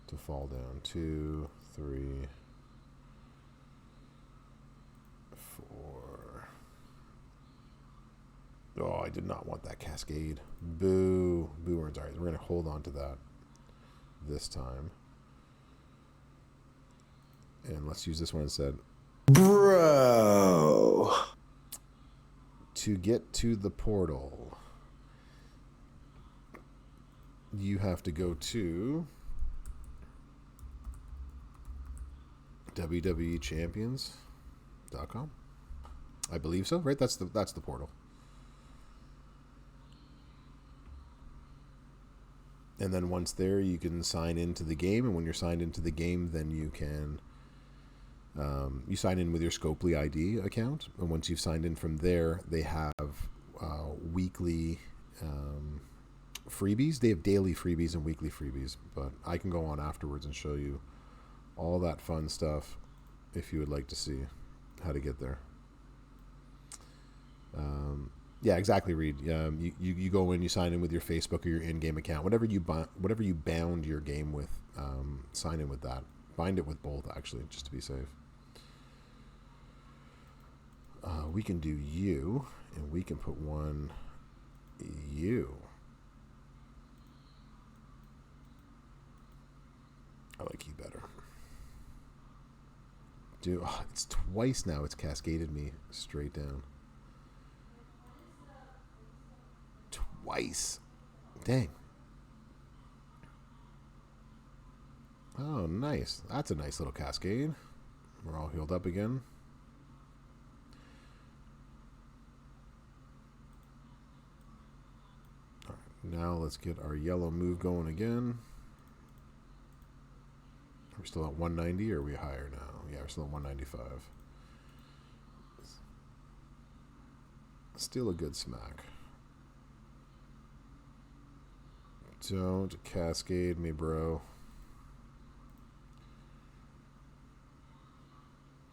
to fall down. 2, 3, 4. Oh, I did not want that cascade. Boo. Boo earns. All right, we're going to hold on to that this time. And let's use this one instead. Bro. To get to the portal, you have to go to www.champions.com. I believe so, right? That's the portal. And then once there, you can sign into the game. And when you're signed into the game, then you can you sign in with your Scopely ID account. And once you've signed in from there, they have weekly freebies. They have daily freebies and weekly freebies. But I can go on afterwards and show you all that fun stuff if you would like to see how to get there. Yeah, exactly, Reed. You go in, you sign in with your Facebook or your in-game account, whatever you bound your game with. Sign in with that. Bind it with both, actually, just to be safe. We can do you, and we can put one you. I like you better. Dude, it's twice now. It's cascaded me straight down. Twice. Dang. Oh, nice. That's a nice little cascade. We're all healed up again. All right, now let's get our yellow move going again. Are we still at 190 or are we higher now? Yeah, we're still at 195. Still a good smack. Don't cascade me, bro.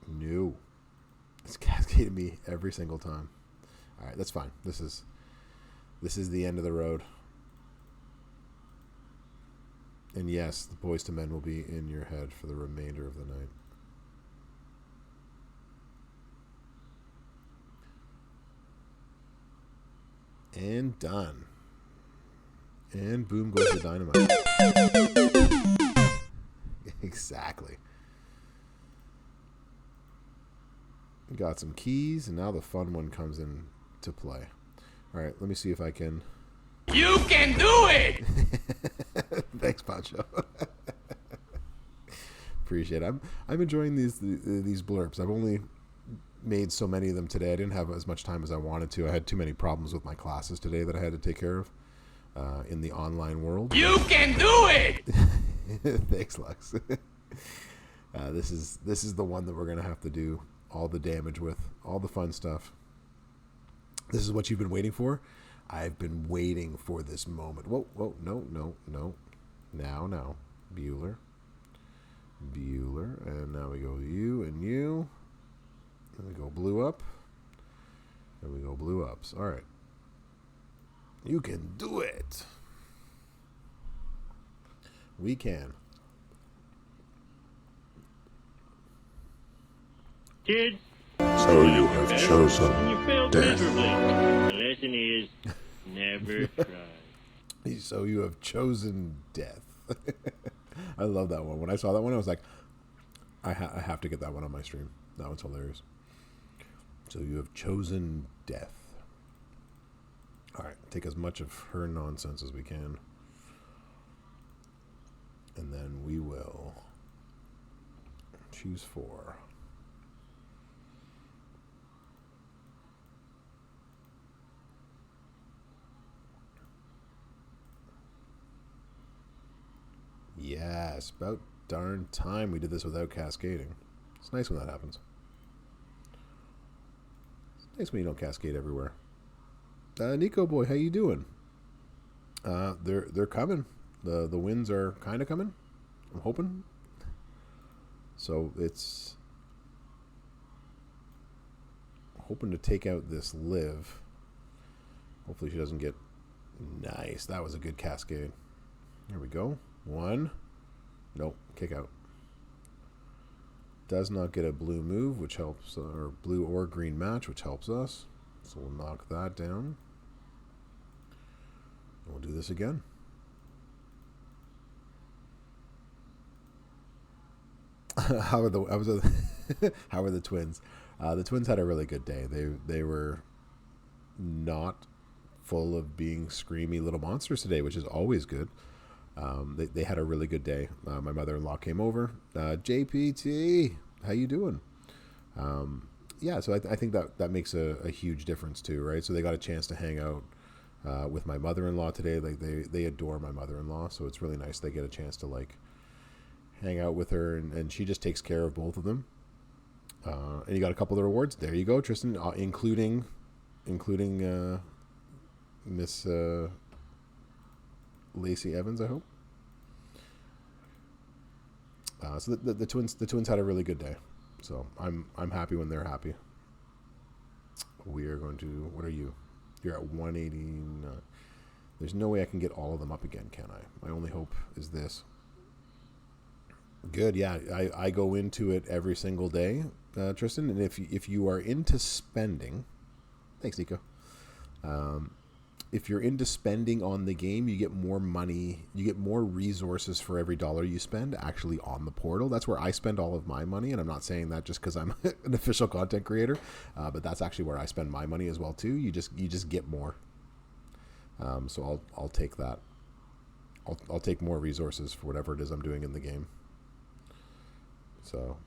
No. It's cascaded me every single time. Alright, that's fine. This is the end of the road. And yes, the Boys to Men will be in your head for the remainder of the night. And done. And boom goes the dynamite. Exactly. Got some keys, and now the fun one comes in to play. All right, let me see if I can. You can do it! Thanks, Pancho. Appreciate it. I'm enjoying these blurbs. I've only made so many of them today. I didn't have as much time as I wanted to. I had too many problems with my classes today that I had to take care of in the online world. You can do it! Thanks, Lex. This is the one that we're gonna have to do all the damage with, all the fun stuff. This is what you've been waiting for. I've been waiting for this moment. Whoa, no. Now, Bueller, and now we go you and you, and we go blue up, and we go blue ups. All right, you can do it. We can. Kids, So you have chosen when you fail death. miserably, the lesson is never try. So you have chosen death. I love that one. When I saw that one, I was like, I have to get that one on my stream. That one's hilarious. So you have chosen death. All right, take as much of her nonsense as we can. And then we will choose 4. Yes, about darn time we did this without cascading. It's nice when that happens. It's nice when you don't cascade everywhere. Nico boy, how you doing? They're coming. The winds are kind of coming. I'm hoping. So it's hoping to take out this Liv. Hopefully she doesn't get nice. That was a good cascade. Here we go. 1. Nope. Kick out. Does not get a blue move, which helps, or blue or green match, which helps us. So we'll knock that down. And we'll do this again. How are the twins? The twins had a really good day. They were not full of being screamy little monsters today, which is always good. They had a really good day. My mother-in-law came over. JPT, how you doing? Yeah, so I think that makes a huge difference too, right? So they got a chance to hang out with my mother-in-law today. Like they adore my mother-in-law, so it's really nice they get a chance to like hang out with her, and she just takes care of both of them. And you got a couple of the rewards. There you go, Tristan, including Miss Lacey Evans, I hope. So the twins had a really good day. So I'm happy when they're happy. We are going to. What are you? You're at 189. There's no way I can get all of them up again, can I? My only hope is this. Good, yeah. I go into it every single day, Tristan. And if you are into spending, thanks, Nico. If you're into spending on the game, you get more money, you get more resources for every dollar you spend actually on the portal. That's where I spend all of my money, and I'm not saying that just because I'm an official content creator, but that's actually where I spend my money as well too. You just get more. So I'll take that. I'll take more resources for whatever it is I'm doing in the game. So,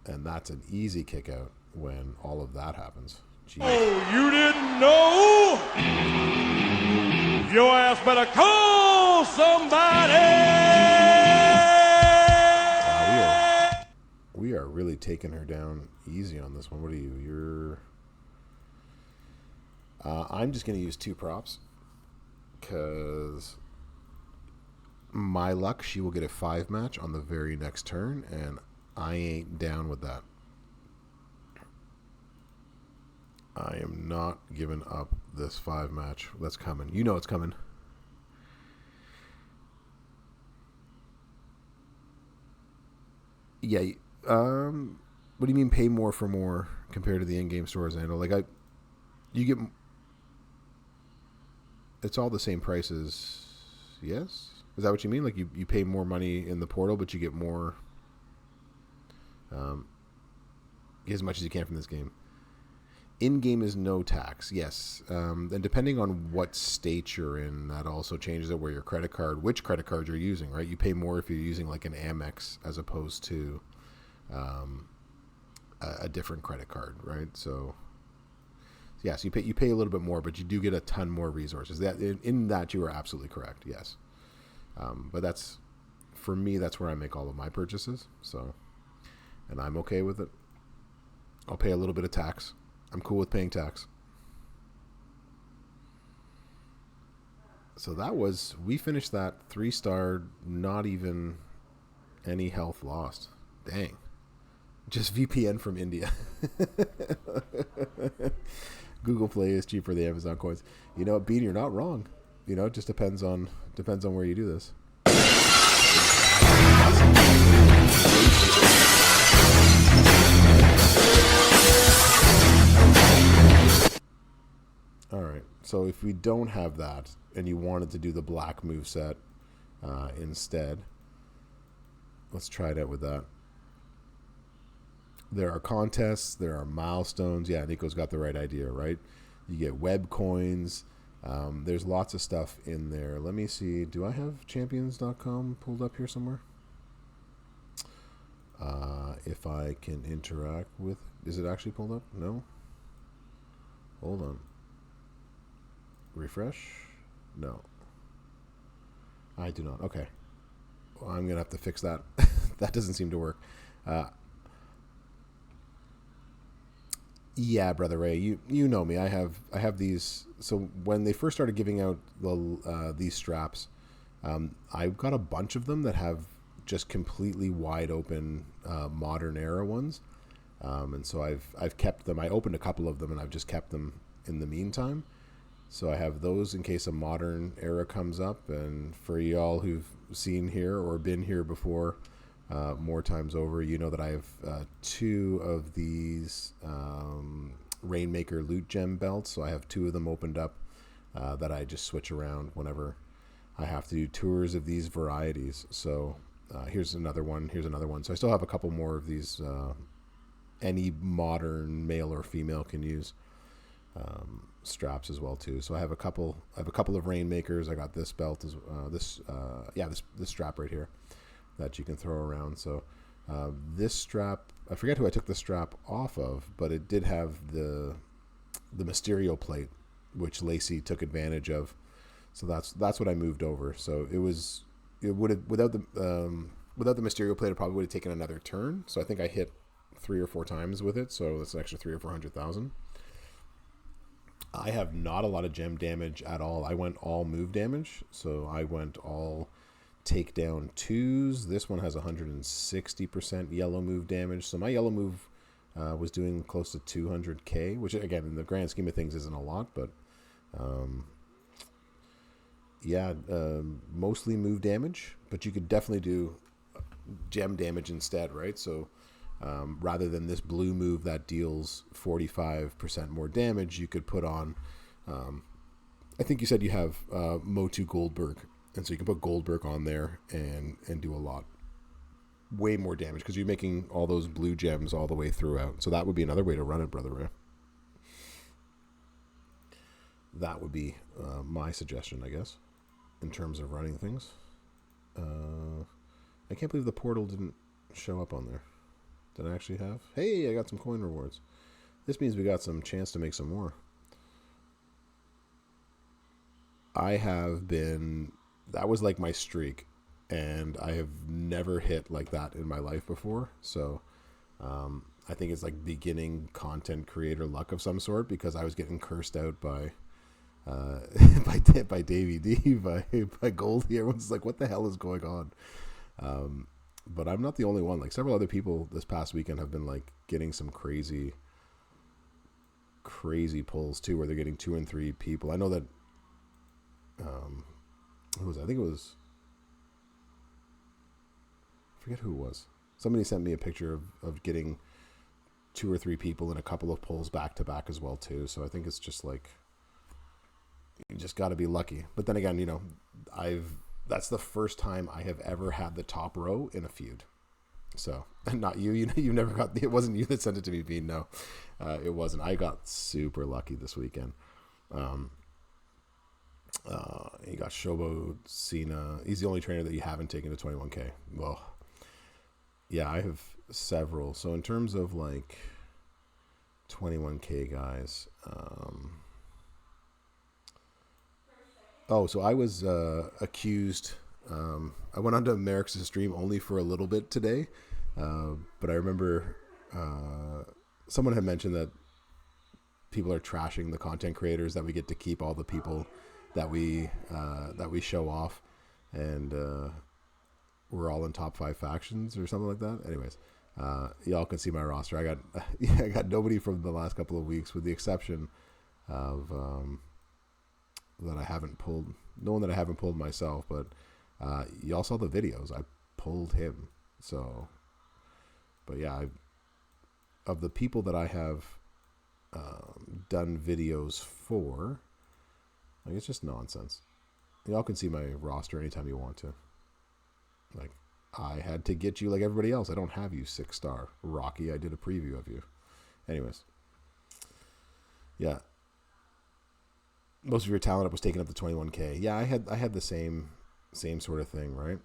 and that's an easy kick out when all of that happens. Jeez. Oh, you didn't know? Your ass better call somebody! Wow, we are really taking her down easy on this one. What are you? You're... I'm just going to use 2 props. Because my luck, she will get a 5 match on the very next turn. And I ain't down with that. I am not giving up this 5 match that's coming. You know it's coming. Yeah. What do you mean pay more for more compared to the in-game stores, Andal? Like you get. It's all the same prices. Yes, is that what you mean? Like you pay more money in the portal, but you get more. Get as much as you can from this game. In-game is no tax, yes. And depending on what state you're in, that also changes it where your credit card, which credit card you're using, right? You pay more if you're using like an Amex as opposed to a different credit card, right? So, yes, you pay a little bit more, but you do get a ton more resources. That in that you are absolutely correct, yes. But that's, for me, that's where I make all of my purchases. So, and I'm okay with it. I'll pay a little bit of tax. I'm cool with paying tax. So we finished that 3-star, not even any health lost. Dang. Just VPN from India. Google Play is cheaper than Amazon coins. You know, Bean, you're not wrong. You know, it just depends on where you do this. All right, so if we don't have that and you wanted to do the black moveset instead, let's try it out with that. There are contests, there are milestones. Yeah, Nico's got the right idea, right? You get web coins. There's lots of stuff in there. Let me see. Do I have champions.com pulled up here somewhere? If I can interact with... Is it actually pulled up? No? Hold on. Refresh? No. I do not. Okay. Well, I'm going to have to fix that. That doesn't seem to work. Yeah, Brother Ray, you know me. I have these. So when they first started giving out these straps, I've got a bunch of them that have just completely wide open modern era ones, and so I've kept them. I opened a couple of them and I've just kept them in the meantime. So I have those in case a modern era comes up, and for y'all who've seen here or been here before. More times over, you know that I have 2 of these Rainmaker loot gem belts, so I have 2 of them opened up that I just switch around whenever I have to do tours of these varieties. So here's another one, so I still have a couple more of these any modern male or female can use straps as well too. So I have a couple of Rainmakers. I got this belt as this strap right here that you can throw around. So this strap, I forget who I took the strap off of, but it did have the Mysterio plate, which Lacey took advantage of. So that's what I moved over. So it would have without the Mysterio plate, it probably would have taken another turn. So I think I hit 3 or 4 times with it. So that's an extra 300,000 or 400,000. I have not a lot of gem damage at all. I went all move damage. So I went all takedown 2s. This one has 160% yellow move damage. So my yellow move was doing close to 200k, which again in the grand scheme of things isn't a lot, but mostly move damage. But you could definitely do gem damage instead, right? So rather than this blue move that deals 45% more damage, you could put on I think you said you have Motu Goldberg. And so you can put Goldberg on there and do a lot, way more damage because you're making all those blue gems all the way throughout. So that would be another way to run it, Brother Ray. That would be my suggestion, I guess, in terms of running things. I can't believe the portal didn't show up on there. Did I actually have? Hey, I got some coin rewards. This means we got some chance to make some more. I have been... That was like my streak, and I have never hit like that in my life before. So I think it's like beginning content creator luck of some sort, because I was getting cursed out by by Davey D, by Goldie. Everyone's like, what the hell is going on? But I'm not the only one. Like several other people this past weekend have been like getting some crazy pulls too, where they're getting 2 and 3 people. I know that who was it? I think it was, I forget who it was. Somebody sent me a picture of getting 2 or 3 people and a couple of pulls back to back as well too. So I think it's just like, you just got to be lucky. But then again, you know, that's the first time I have ever had the top row in a feud. So, and not you, you never got, it wasn't you that sent it to me, Bean. No, it wasn't. I got super lucky this weekend. You got Shobo Cena. He's the only trainer that you haven't taken to 21k. Well, yeah, I have several. So in terms of like 21k guys, so I was accused. I went onto Merrick's stream only for a little bit today, but I remember someone had mentioned that people are trashing the content creators, that we get to keep all the people that we show off, and we're all in top 5 factions or something like that. Anyways, y'all can see my roster. I got nobody from the last couple of weeks, with the exception of that I haven't pulled. No one that I haven't pulled myself, but y'all saw the videos. I pulled him. So, but yeah, of the people that I have done videos for, like, it's just nonsense. Y'all can see my roster anytime you want to. Like, I had to get you like everybody else. I don't have you 6-star. Rocky, I did a preview of you. Anyways. Yeah. Most of your talent up was taken up to 21K. Yeah, I had the same sort of thing, right?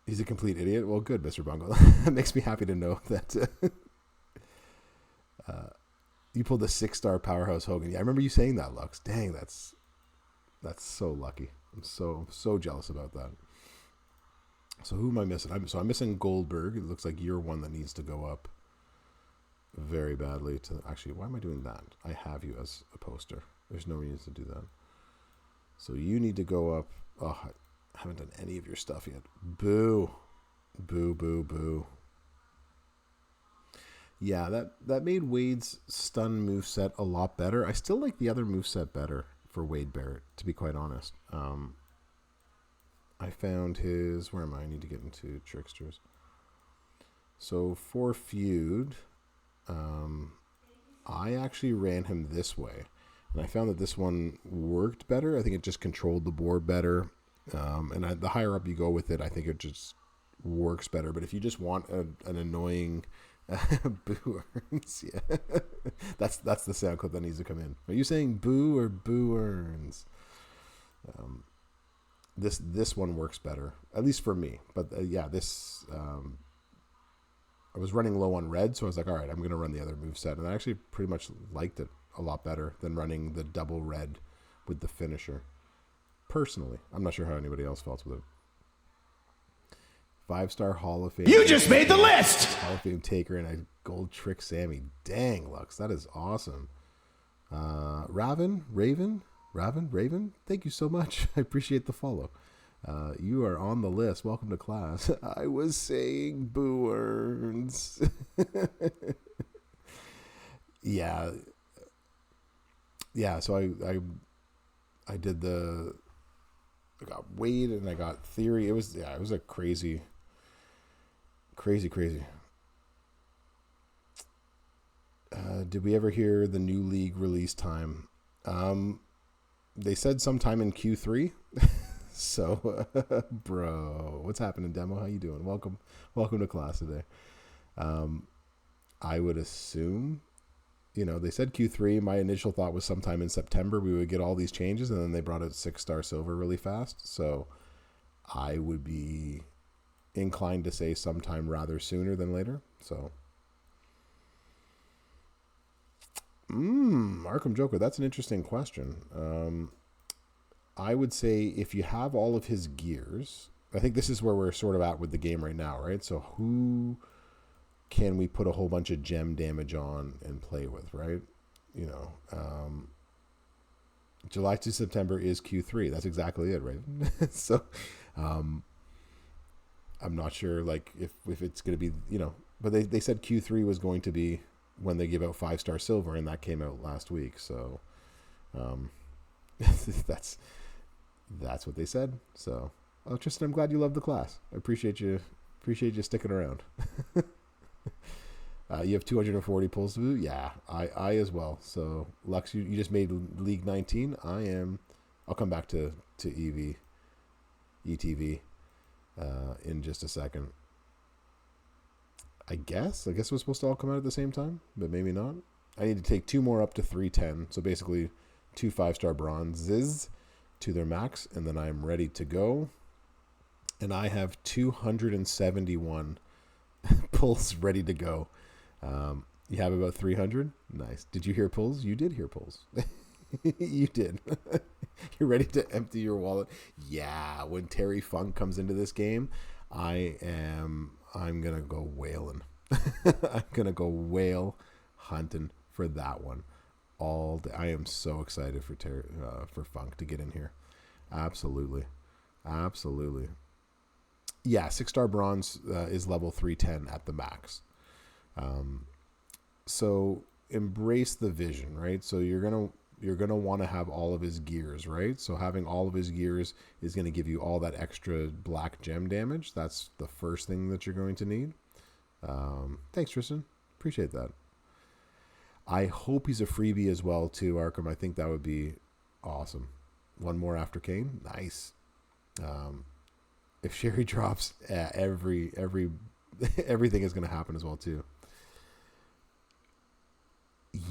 He's a complete idiot. Well, good, Mr. Bungle. It makes me happy to know that you pulled the 6-star powerhouse Hogan. Yeah, I remember you saying that, Lux. Dang, that's so lucky. I'm so jealous about that. So who am I missing? I'm missing Goldberg. It looks like you're one that needs to go up very badly. Actually, why am I doing that? I have you as a poster. There's no reason to do that. So you need to go up. Oh, I haven't done any of your stuff yet. Boo. Boo, boo, boo. Yeah, that made Wade's stun moveset a lot better. I still like the other moveset better for Wade Barrett, to be quite honest. I found his... Where am I? I need to get into Tricksters. So for Feud, I actually ran him this way. And I found that this one worked better. I think it just controlled the board better. And the higher up you go with it, I think it just works better. But if you just want an annoying... boo earns, yeah. That's the sound clip that needs to come in. Are you saying boo or boo earns? This one works better, at least for me. But yeah, this I was running low on red, so I was like, all right, I'm going to run the other moveset. And I actually pretty much liked it a lot better than running the double red with the finisher. Personally, I'm not sure how anybody else felt with it. 5-star Hall of Fame. You just made the list! Hall of Fame Taker and a gold trick Sammy. Dang, Lux, that is awesome. Raven, thank you so much. I appreciate the follow. You are on the list. Welcome to class. I was saying boo earns. Yeah, so I did I got Wade and I got Theory. It was a crazy. Did we ever hear the new league release time? They said sometime in Q3. So, bro, what's happening, Demo? How you doing? Welcome to class today. I would assume, they said Q3. My initial thought was sometime in September we would get all these changes, and then they brought out 6-star silver really fast. So I would be inclined to say sometime rather sooner than later. So, Arkham Joker, that's an interesting question. I would say if you have all of his gears, I think this is where we're sort of at with the game right now, right? So who can we put a whole bunch of gem damage on and play with, right? July to September is Q3. That's exactly it, right? So, I'm not sure, if it's going to be, but they said Q3 was going to be when they give out 5-star silver, and that came out last week. So, that's what they said. So, Tristan, I'm glad you love the class. I appreciate you sticking around. You have 240 pulls to do? Yeah, I as well. So, Lux, you just made League 19. I'll come back to ETV in just a second. I guess it was supposed to all come out at the same time, but maybe not. I need to take 2 more up to 310. So basically 2 5-star bronzes to their max, and then I'm ready to go. And I have 271 pulls ready to go. You have about 300? Nice. Did you hear pulls? You did hear pulls. You did. You're ready to empty your wallet. Yeah, when Terry Funk comes into this game, I'm going to go whaling. I'm going to go whale hunting for that one all day. I am so excited for Funk to get in here. Absolutely. Yeah, 6-star bronze is level 310 at the max. So embrace the vision, right? So you're gonna want to have all of his gears, right? So having all of his gears is going to give you all that extra black gem damage. That's the first thing that you're going to need. Thanks, Tristan. Appreciate that. I hope he's a freebie as well too, Arkham. I think that would be awesome. One more after Kane. Nice. If Sherry drops, everything is going to happen as well too.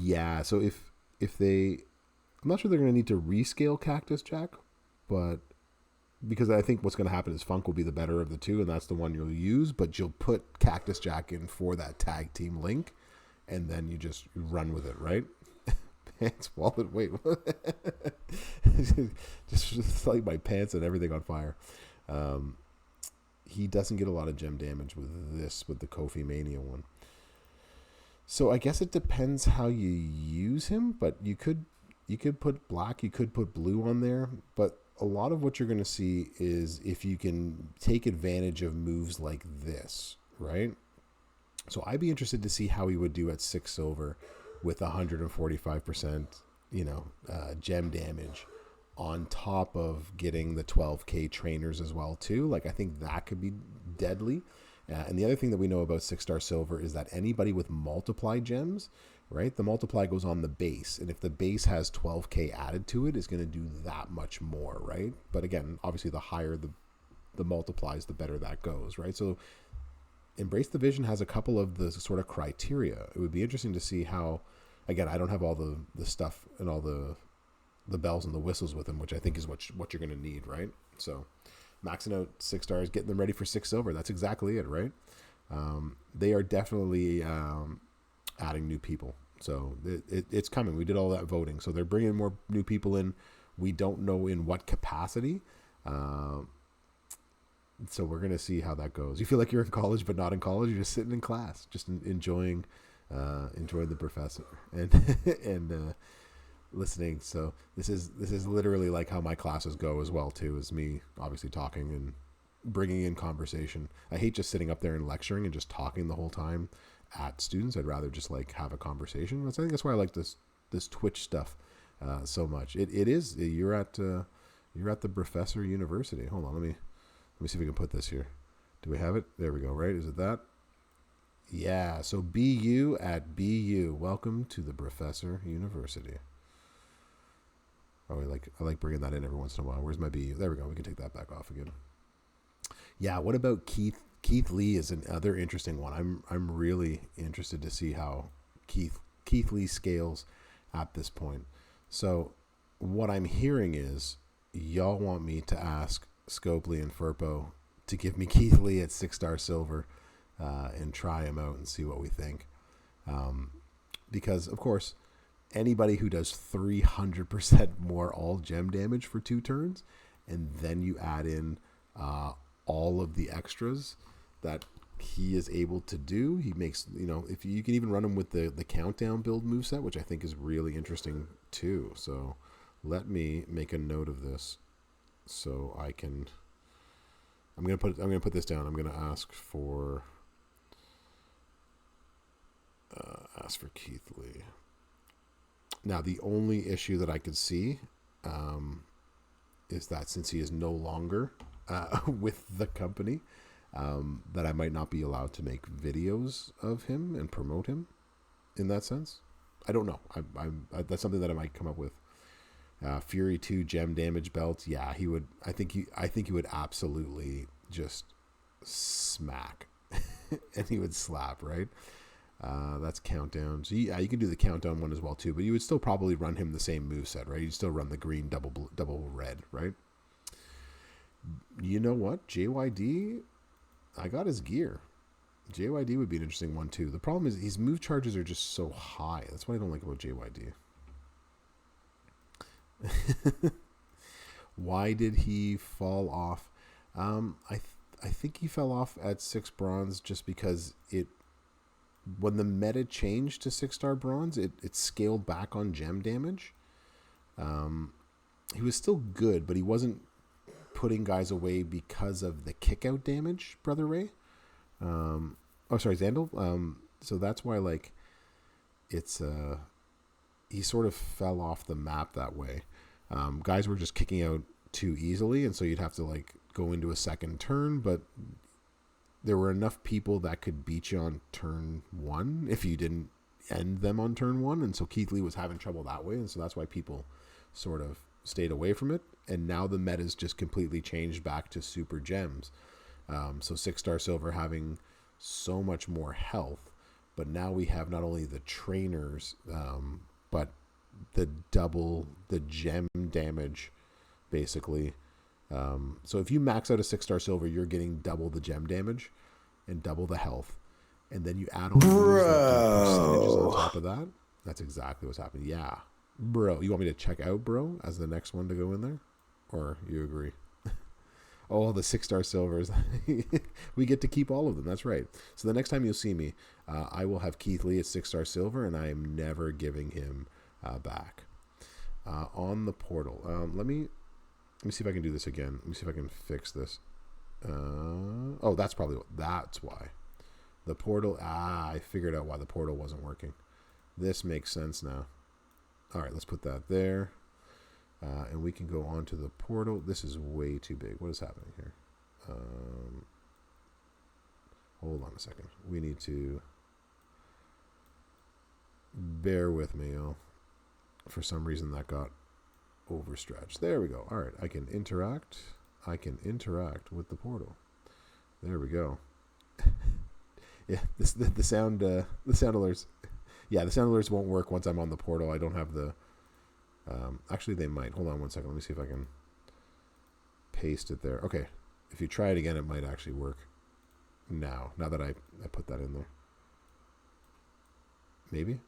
Yeah, so if they, I'm not sure they're going to need to rescale Cactus Jack, but because I think what's going to happen is Funk will be the better of the two, and that's the one you'll use, but you'll put Cactus Jack in for that tag team link, and then you just run with it, right? Pants, wallet, wait. just like my pants and everything on fire. He doesn't get a lot of gem damage with the Kofi Mania one. So I guess it depends how you use him, but you could put black, you could put blue on there, but a lot of what you're going to see is if you can take advantage of moves like this, right? So I'd be interested to see how he would do at 6 silver with 145%, gem damage on top of getting the 12k trainers as well too. Like I think that could be deadly. And the other thing that we know about 6-star silver is that anybody with multiply gems, right? The multiply goes on the base, and if the base has 12k added to it, is going to do that much more, right? But again, obviously the higher the multiplies, the better that goes, right? So Embrace the Vision has a couple of the sort of criteria. It would be interesting to see how, again, I don't have all the stuff and all the bells and the whistles with them, which I think is what you're going to need, right? So maxing out 6 stars, getting them ready for 6 silver. That's exactly it, right? They are definitely adding new people. So it's coming. We did all that voting. So they're bringing more new people in. We don't know in what capacity. So we're going to see how that goes. You feel like you're in college, but not in college. You're just sitting in class, just enjoying the professor and listening. So this is literally like how my classes go as well too, is me obviously talking and bringing in conversation. I hate just sitting up there and lecturing and just talking the whole time at students. I'd rather just like have a conversation. I think that's why I like this Twitch stuff so much. It is, you're at the Professor University. Hold on, let me see if we can put this here. Do we have it? There we go, right? Is it that? Yeah, so BU at BU. Welcome to the Professor University. Oh, I like bringing that in every once in a while. Where's my BU? There we go. We can take that back off again. Yeah, what about Keith? Keith Lee is another interesting one. I'm really interested to see how Keith Lee scales at this point. So what I'm hearing is y'all want me to ask Scopely and Furpo to give me Keith Lee at 6-star silver and try him out and see what we think. Because, of course, anybody who does 300% more all gem damage for 2 turns, and then you add in all of the extras that he is able to do, he makes, if you can even run him with the countdown build moveset, which I think is really interesting too. So let me make a note of this so I can, I'm going to put this down. I'm going to ask for Keith Lee. Now, the only issue that I could see is that since he is no longer with the company, that I might not be allowed to make videos of him and promote him in that sense. I don't know. That's something that I might come up with. Fury 2 gem damage belt. Yeah, he would. I think he would absolutely just smack, and he would slap, right? That's countdown. So yeah, you can do the countdown one as well too, but you would still probably run him the same moveset, right? You'd still run the green double red, right? You know what? JYD, I got his gear. JYD would be an interesting one too. The problem is his move charges are just so high. That's what I don't like about JYD. Why did he fall off? I think he fell off at 6 bronze just because when the meta changed to 6-star bronze, it scaled back on gem damage. He was still good, but he wasn't putting guys away because of the kick out damage, Brother Ray. Xandal. So that's why he sort of fell off the map that way. Guys were just kicking out too easily, and so you'd have to go into a second turn, but there were enough people that could beat you on turn 1 if you didn't end them on turn 1, and so Keith Lee was having trouble that way, and so that's why people sort of stayed away from it. And now the meta's just completely changed back to super gems. So 6-star silver having so much more health, but now we have not only the trainers, but the double the gem damage, basically. So if you max out a 6-star silver, you're getting double the gem damage and double the health. And then you add on percentages on top of that. That's exactly what's happening. Yeah. Bro, you want me to check out bro as the next one to go in there? Or you agree? Oh, the 6-star silvers. We get to keep all of them. That's right. So the next time you'll see me, I will have Keith Lee at 6-star silver, and I am never giving him back. On the portal. Let me see if I can do this again. Let me see if I can fix this. Oh, that's why. The portal. I figured out why the portal wasn't working. This makes sense now. All right, let's put that there. And we can go on to the portal. This is way too big. What is happening here? Hold on a second. We need to bear with me. For some reason that got overstretched. There we go. All right, I can interact with the portal. There we go. Yeah, the sound alerts. Yeah, the sound alerts won't work once I'm on the portal. I don't have the. Actually, they might. Hold on one second. Let me see if I can paste it there. Okay, if you try it again, it might actually work. Now that I put that in there. Maybe.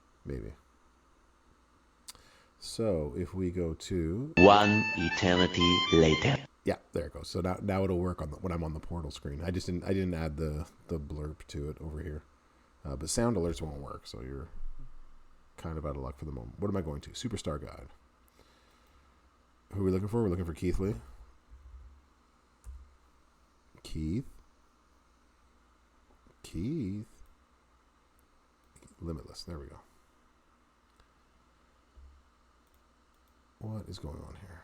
So if we go to 1 eternity later. Yeah, there it goes. So now it'll work when I'm on the portal screen. I didn't add the blurb to it over here, but sound alerts won't work. So you're kind of out of luck for the moment. What am I going to? Superstar Guide. Who are we looking for? We're looking for Keith Lee. Keith. Limitless. There we go. What is going on here?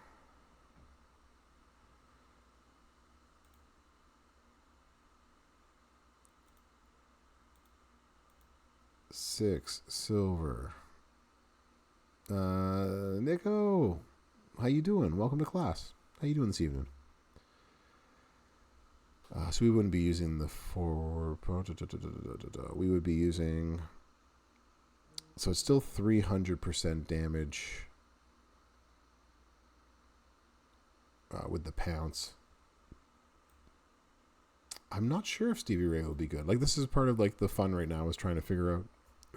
6 silver. Nico, how you doing? Welcome to class. How you doing this evening? So we wouldn't be using the 4. We would be using. So it's still 300% damage with the pounce. I'm not sure if Stevie Ray will be good. Like, this is part of like the fun right now is trying to figure out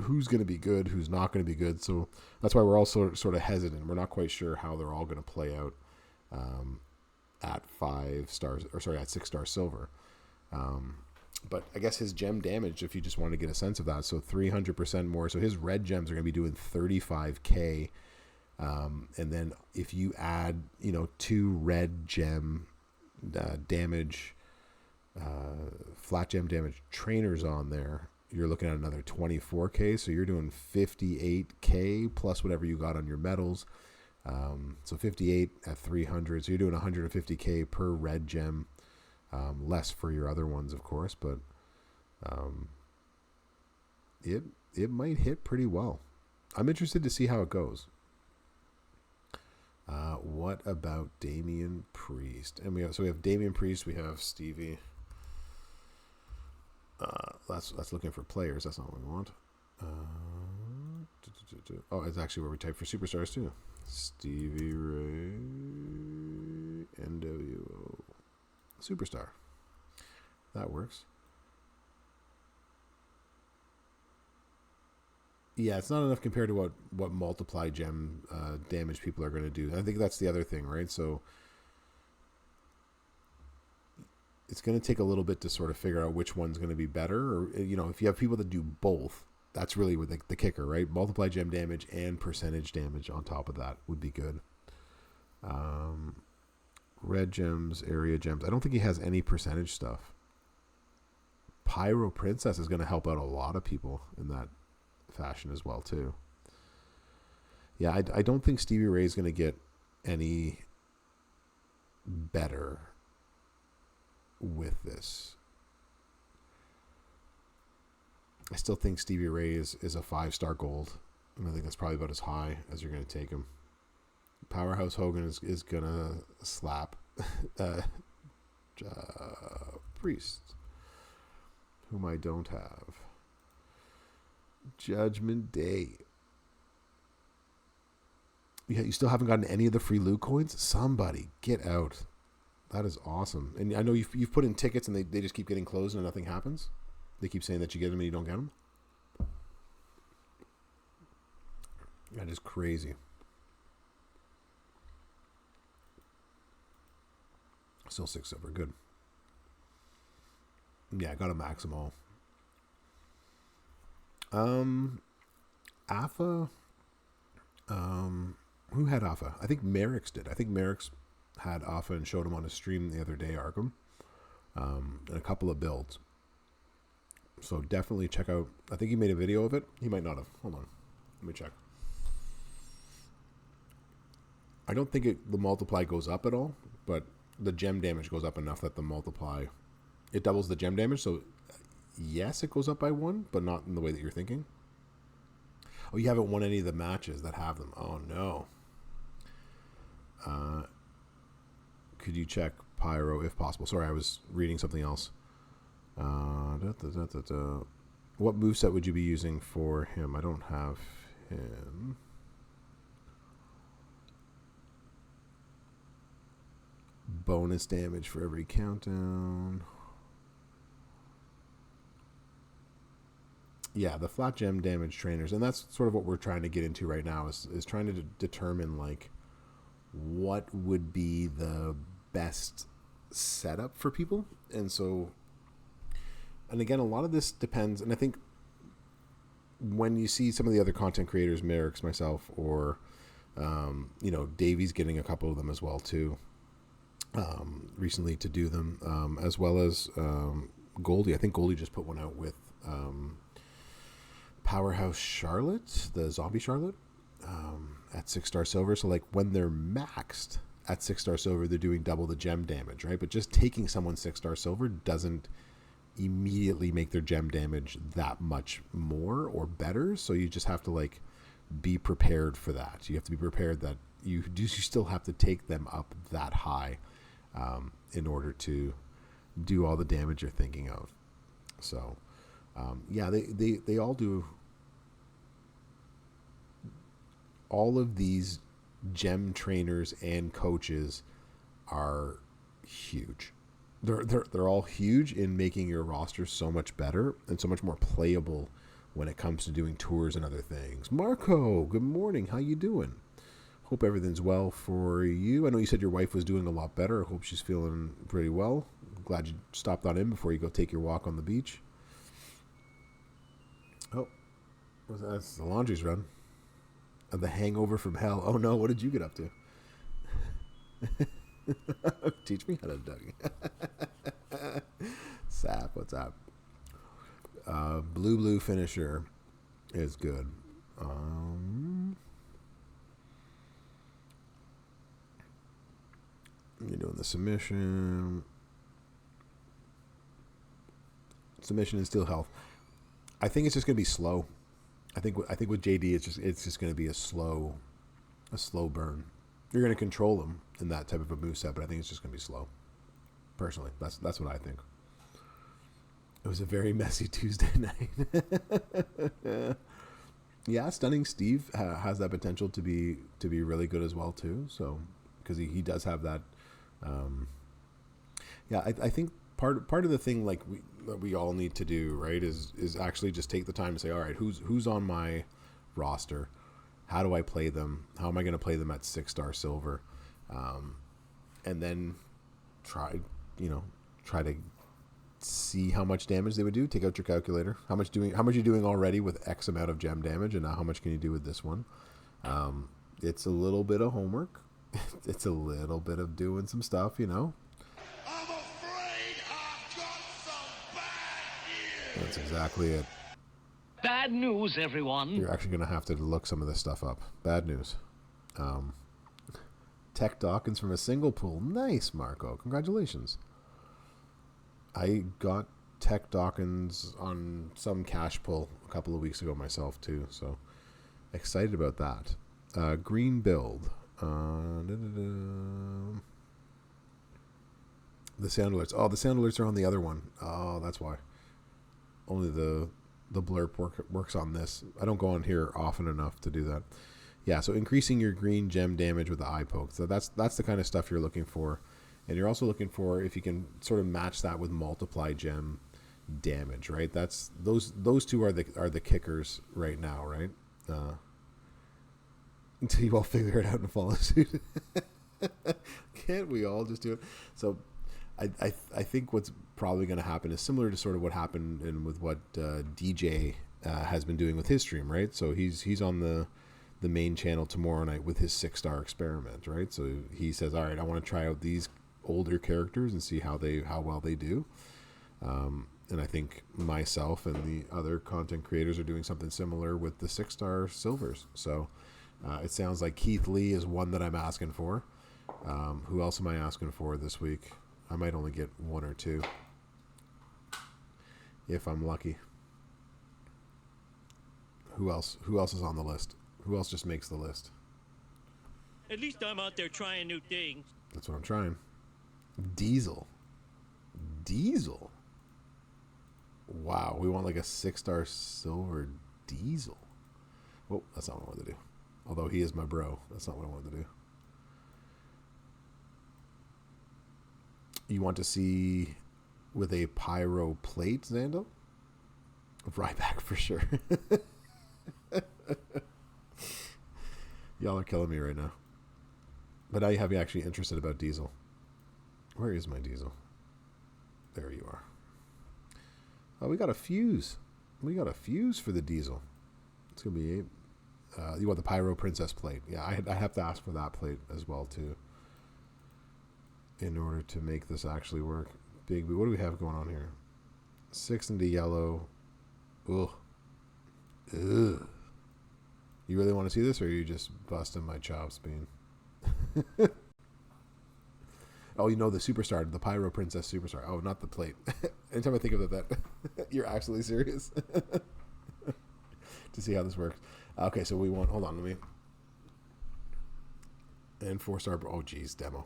who's going to be good, who's not going to be good. So that's why we're all sort of hesitant. We're not quite sure how they're all going to play out at 5 stars, or sorry, at 6-star silver. But I guess his gem damage, if you just want to get a sense of that, so 300% more. So his red gems are going to be doing 35k. And then if you add, 2 red gem damage, flat gem damage trainers on there, you're looking at another 24k. So you're doing 58k plus whatever you got on your medals. So 58 at 300. So you're doing 150k per red gem. Less for your other ones, of course, but it might hit pretty well. I'm interested to see how it goes. What about Damian Priest? And we have Damian Priest. We have Stevie. That's looking for players. That's not what we want. Oh, it's actually where we type for superstars too. Stevie Ray NWO Superstar. That works. Yeah, it's not enough compared to what multiply gem damage people are going to do. I think that's the other thing, right? So it's going to take a little bit to sort of figure out which one's going to be better. Or, if you have people that do both, that's really what the kicker, right? Multiply gem damage and percentage damage on top of that would be good. Red gems, area gems. I don't think he has any percentage stuff. Pyro Princess is going to help out a lot of people in that fashion as well too. Yeah, I don't think Stevie Ray is going to get any better with this. I still think Stevie Ray is a 5-star gold, and I think that's probably about as high as you're going to take him. Powerhouse Hogan is gonna slap Priest, whom I don't have. Judgment Day. Yeah, you still haven't gotten any of the free loot coins? Somebody get out. That is awesome. And I know you've put in tickets and they just keep getting closed and nothing happens. They keep saying that you get them and you don't get them. That is crazy. Still 6 silver. Good. Yeah, I got to max them all. Alpha. Who had Alpha? I think Merrick's did. I think Merrick's had Alpha and showed him on a stream the other day, Arkham. And a couple of builds. So definitely check out. I think he made a video of it. He might not have. Hold on. Let me check. I don't think the multiply goes up at all, but the gem damage goes up enough that the multiply, it doubles the gem damage. So yes, it goes up by 1, but not in the way that you're thinking. Oh, you haven't won any of the matches that have them. Oh, no. Could you check Pyro if possible? Sorry, I was reading something else. What moveset would you be using for him? I don't have him. Bonus damage for every countdown. Yeah, the flat gem damage trainers, and that's sort of what we're trying to get into right now, is trying to determine like what would be the best setup for people. And so, and again, a lot of this depends, and I think when you see some of the other content creators, Merrick's, myself, or Davey's getting a couple of them as well too, recently to do them, as well as Goldie. I think Goldie just put one out with Powerhouse Charlotte, the zombie Charlotte, at 6-star silver. So like when they're maxed at 6-star silver, they're doing double the gem damage, right? But just taking someone 6-star silver doesn't immediately make their gem damage that much more or better. So you just have to like be prepared for that. You have to be prepared that you still have to take them up that high in order to do all the damage you're thinking of. So yeah, they all do. All of these gem trainers and coaches are huge. They're all huge in making your roster so much better and so much more playable when it comes to doing tours and other things. Marco, good morning. How you doing? Hope everything's well for you. I know you said your wife was doing a lot better. I hope she's feeling pretty well. Glad you stopped on in before you go take your walk on the beach. Oh, that's the laundry's run. The hangover from hell. Oh no, what did you get up to? Teach me how to Dougie. Sap, what's up? Blue finisher is good. You're doing the submission. Submission and steel health. I think it's just gonna be slow. I think with JD it's just gonna be a slow burn. You're gonna control him in that type of a moveset, but I think it's just gonna be slow. Personally, that's what I think. It was a very messy Tuesday night. Yeah, Stunning Steve has that potential to be really good as well too. So because he does have that. Yeah, I think part of the thing like we all need to do, right, is actually just take the time to say, all right, who's on my roster? How do I play them? How am I going to play them at 6-star silver? And then try to see how much damage they would do. Take out your calculator. How much you're doing already with X amount of gem damage, and now how much can you do with this one? It's a little bit of homework. It's a little bit of doing some stuff, I'm afraid I've got some bad news. That's exactly it. Bad news, everyone. You're actually going to have to look some of this stuff up. Bad news. Tech Dawkins from a single pool. Nice, Marco. Congratulations. I got Tech Dawkins on some cash pull a couple of weeks ago myself, too. So excited about that. Green Build. The sound alerts. Oh, the sound alerts are on the other one. Oh, that's why. Only the blurb works on this. I don't go on here often enough to do that. Yeah, so increasing your green gem damage with the eye poke. So that's the kind of stuff you're looking for. And you're also looking for if you can sort of match that with multiply gem damage, right? That's those two are the kickers right now, right? Until you all figure it out and follow suit. Can't we all just do it? So I think what's probably going to happen is similar to sort of what happened with what DJ has been doing with his stream, right? So he's on the main channel tomorrow night with his 6-star experiment, right? So he says, all right, I want to try out these older characters and see how well they do. And I think myself and the other content creators are doing something similar with the 6-star silvers. So it sounds like Keith Lee is one that I'm asking for. Who else am I asking for this week? I might only get one or two if I'm lucky. Who else is on the list? Who else just makes the list? At least I'm out there trying new things. That's what I'm trying. Diesel. Wow, we want like a 6-star silver Diesel. Well, that's not what I wanted to do. Although he is my bro, that's not what I wanted to do. You want to see with a pyro plate, Zando? Ryback for sure. Y'all are killing me right now. But now you have me actually interested about Diesel. Where is my Diesel? There you are. Oh, we got a fuse. We got a fuse for the Diesel. It's going to be you want the Pyro Princess plate. Yeah, I have to ask for that plate as well, too. In order to make this actually work. Big, what do we have going on here? 6 into yellow. Ugh. You really want to see this, or are you just busting my chops, Bean? Oh, you know the superstar, the Pyro Princess superstar. Oh, not the plate. Anytime I think of that, you're actually serious. To see how this works. Okay, so we want, hold on, let me. And 4-star, oh geez, demo.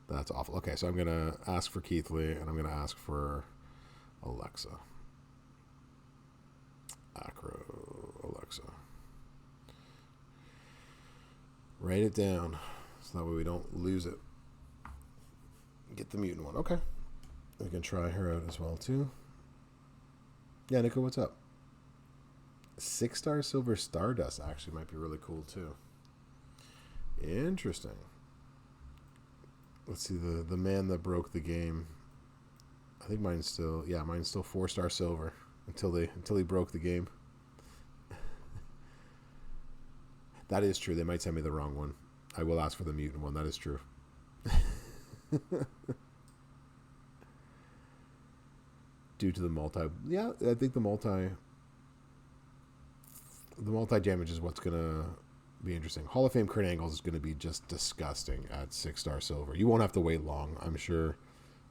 That's awful. Okay, so I'm going to ask for Keith Lee, and I'm going to ask for Alexa. Acro Alexa. Write it down, so that way we don't lose it. Get the mutant one. Okay. We can try her out as well, too. Yeah, Nico, what's up? 6-star silver Stardust actually might be really cool, too. Interesting. Let's see, the man that broke the game. I think mine's still 4-star silver until he broke the game. That is true. They might send me the wrong one. I will ask for the mutant one. That is true. Due to the multi, yeah, I think the multi damage is what's gonna be interesting. Hall of Fame Kurt Angle is gonna be just disgusting at 6-star silver. You won't have to wait long, I'm sure.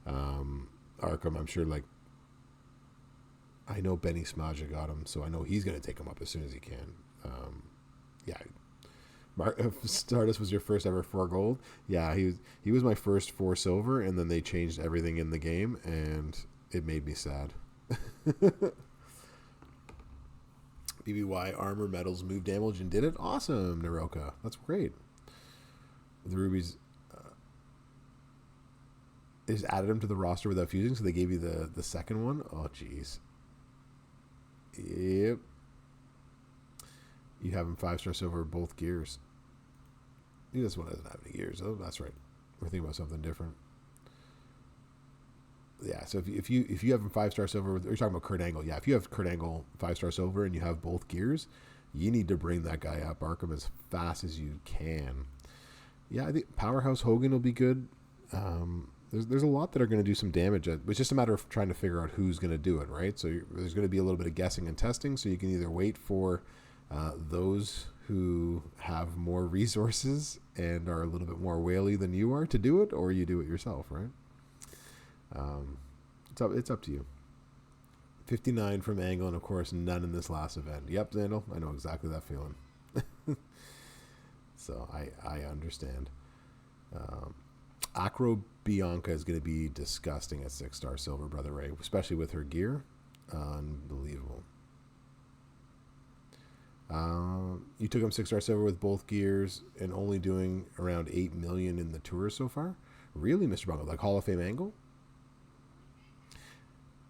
Arkham, I'm sure. Like, I know Benny Smaja got him, so I know he's gonna take him up as soon as he can. Yeah. Stardust was your first ever 4 gold. Yeah, he was my first 4 silver, and then they changed everything in the game, and it made me sad. BBY armor metals move damage and did it. Awesome, Naroka. That's great. The rubies they just added them to the roster without fusing, so they gave you the second one. Oh, jeez. Yep. You have him 5-star silver both gears. This one doesn't have any gears. Oh, that's right. We're thinking about something different. Yeah, so if you have him 5-star silver, you're talking about Kurt Angle. Yeah, if you have Kurt Angle 5-star silver and you have both gears, you need to bring that guy up Arkham as fast as you can. Yeah, I think Powerhouse Hogan will be good. There's a lot that are going to do some damage. It's just a matter of trying to figure out who's going to do it, right? So there's going to be a little bit of guessing and testing. So you can either wait for those who have more resources and are a little bit more whaley than you are to do it, or you do it yourself, right? It's up to you. 59 from Angle, and of course none in this last event. Yep, Zandal, I know exactly that feeling. So I understand. Acro Bianca is going to be disgusting at 6-star silver, Brother Ray, especially with her gear. Unbelievable. You took him 6-star silver with both gears and only doing around 8 million in the tour so far. Really, Mr. Bungle? Like Hall of Fame angle?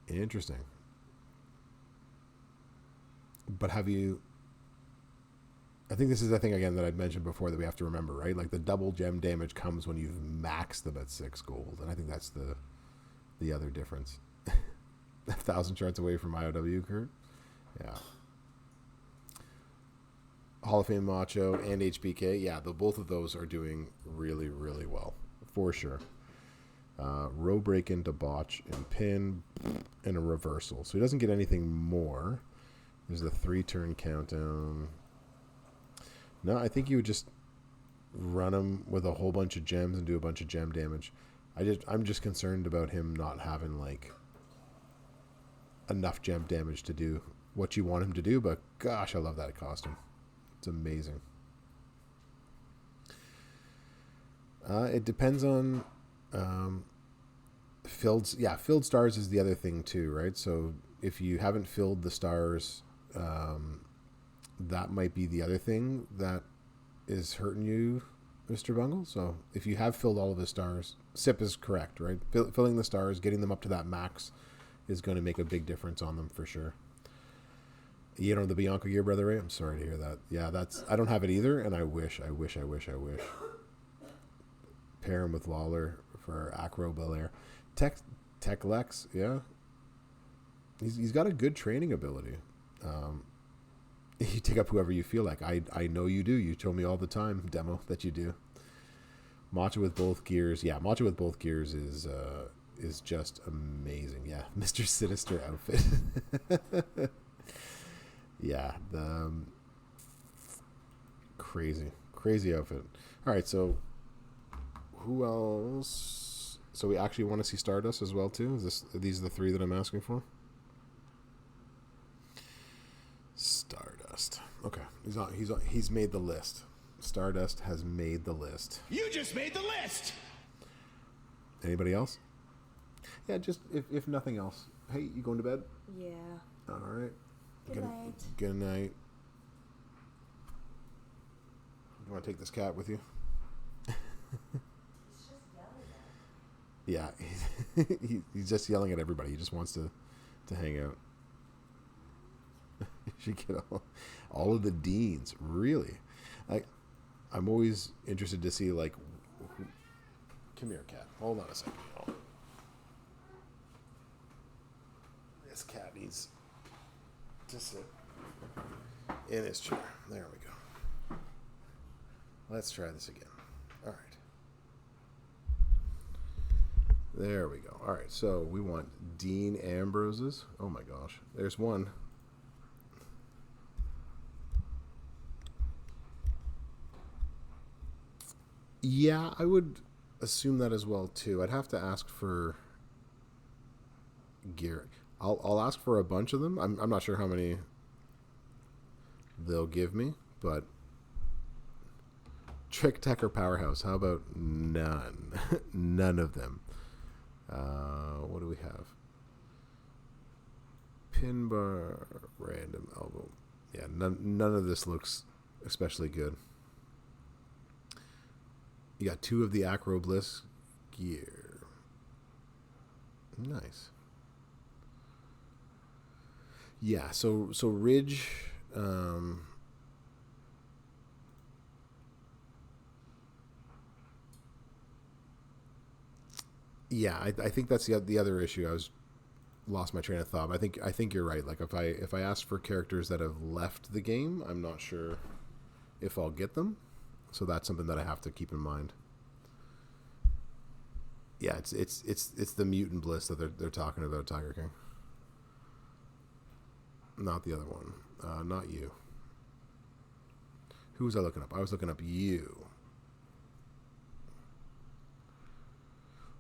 Interesting. But have you... I think this is the thing, again, that I'd mentioned before that we have to remember, right? Like the double gem damage comes when you've maxed them at 6 gold. And I think that's the other difference. 1,000 charts away from IOW, Kurt? Yeah. Hall of Fame Macho and HBK. Yeah, both of those are doing really, really well. For sure. Row break into botch and pin and a reversal. So he doesn't get anything more. There's the 3-turn countdown. No, I think you would just run him with a whole bunch of gems and do a bunch of gem damage. I'm just concerned about him not having like enough gem damage to do what you want him to do, but gosh, I love that costume. It's amazing. It depends on filled. Yeah, filled stars is the other thing too, right? So if you haven't filled the stars, that might be the other thing that is hurting you, Mr. Bungle. So if you have filled all of the stars, SIP is correct, right? Filling the stars, getting them up to that max is going to make a big difference on them for sure. You know the Bianca gear, Brother Ray? I'm sorry to hear that. Yeah, I don't have it either, and I wish. Pair him with Lawler for Acro Belair. Tech Lex, yeah. He's got a good training ability. You take up whoever you feel like. I know you do. You tell me all the time, Demo, that you do. Macho with both gears. Yeah, Macho with both gears is just amazing. Yeah, Mr. Sinister outfit. Yeah, the crazy outfit. All right, so who else? So we actually want to see Stardust as well too. These are the 3 that I'm asking for? Stardust. Okay, he's made the list. Stardust has made the list. You just made the list. Anybody else? Yeah, just if nothing else. Hey, you going to bed? Yeah. All right. Good night. Good night. You want to take this cat with you? Yeah, he's just yelling at everybody. He just wants to hang out. You should get all of the deans. Really, I'm always interested to see like. Come here, cat. Hold on a second. Oh. This cat needs to sit in his chair. There we go. Let's try this again. All right. There we go. All right, so we want Dean Ambroses. Oh my gosh. There's one. Yeah, I would assume that as well too. I'd have to ask for gear. I'll ask for a bunch of them. I'm not sure how many they'll give me, but Trick Tech or Powerhouse, how about none? None of them. What do we have? Pin bar, random elbow. Yeah, none of this looks especially good. You got 2 of the Acro Bliss gear. Nice. Yeah, so Ridge, yeah, I think that's the other issue. Lost my train of thought. I think you're right. Like if I ask for characters that have left the game, I'm not sure if I'll get them. So that's something that I have to keep in mind. Yeah, it's the Mutant Bliss that they're talking about, Tiger King. Not the other one. Not you. Who was I looking up? I was looking up you.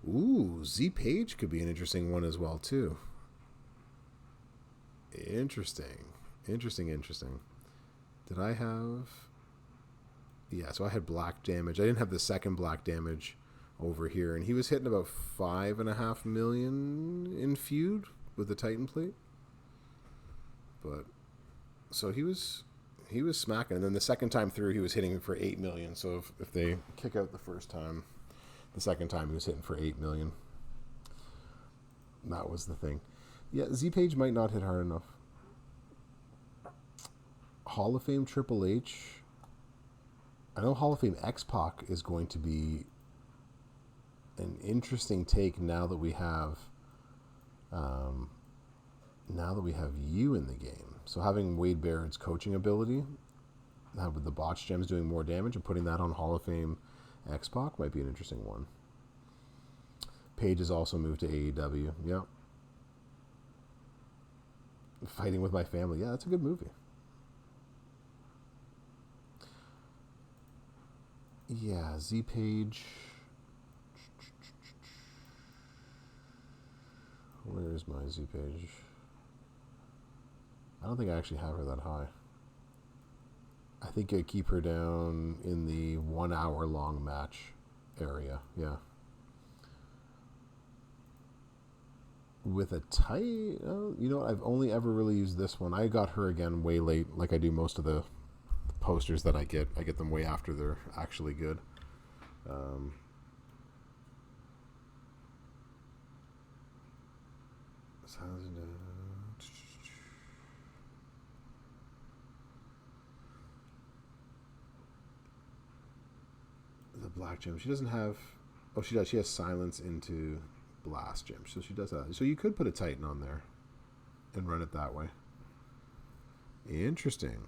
Ooh, Z Page could be an interesting one as well, too. Interesting. Did I have... Yeah, so I had black damage. I didn't have the second black damage over here, and he was hitting about 5.5 million in feud with the Titan plate. But so he was smacking, and then the second time through he was hitting for 8 million. So if they kick out the first time, the second time he was hitting for 8 million. That was the thing. Yeah, Z-Page might not hit hard enough. Hall of Fame Triple H. I know Hall of Fame X-Pac is going to be an interesting take now that we have you in the game. So having Wade Barrett's coaching ability, with the botch gems doing more damage, and putting that on Hall of Fame X-Pac might be an interesting one. Page has also moved to AEW. Yep. Fighting with My Family. Yeah, that's a good movie. Yeah, Z-Page. Where's my Z-Page? I don't think I actually have her that high. I think I keep her down in the 1 hour long match area. Yeah. With a tight... you know what? I've only ever really used this one. I got her again way late, like I do most of the posters that I get. I get them way after they're actually good. The black gem. She doesn't have... Oh, she does. She has silence into blast gem. So she does that. So you could put a Titan on there and run it that way. Interesting.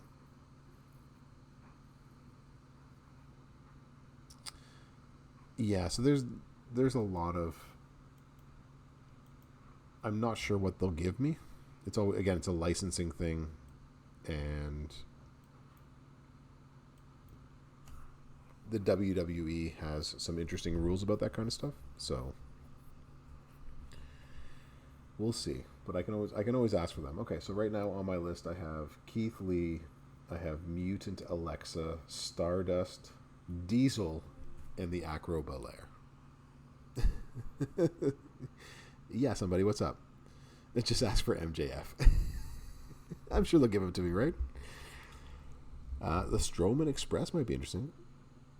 Yeah, so there's a lot of... I'm not sure what they'll give me. It's all, again, it's a licensing thing, and the WWE has some interesting rules about that kind of stuff. So we'll see. But I can always ask for them. Okay, so right now on my list I have Keith Lee, I have Mutant Alexa, Stardust, Diesel, and the Acro Belair. Yeah, somebody, what's up? Let's just ask for MJF. I'm sure they'll give him to me, right? The Strowman Express might be interesting.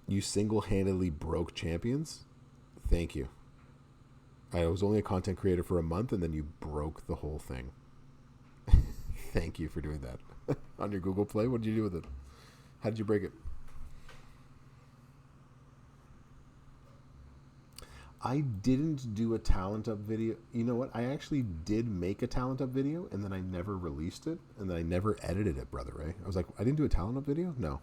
You single-handedly broke champions? Thank you. I was only a content creator for a month, and then you broke the whole thing. Thank you for doing that. On your Google Play, what did you do with it? How did you break it? I didn't do a Talent Up video. You know what? I actually did make a Talent Up video, and then I never released it, and then I never edited it, Brother Ray. I was like, I didn't do a Talent Up video? No.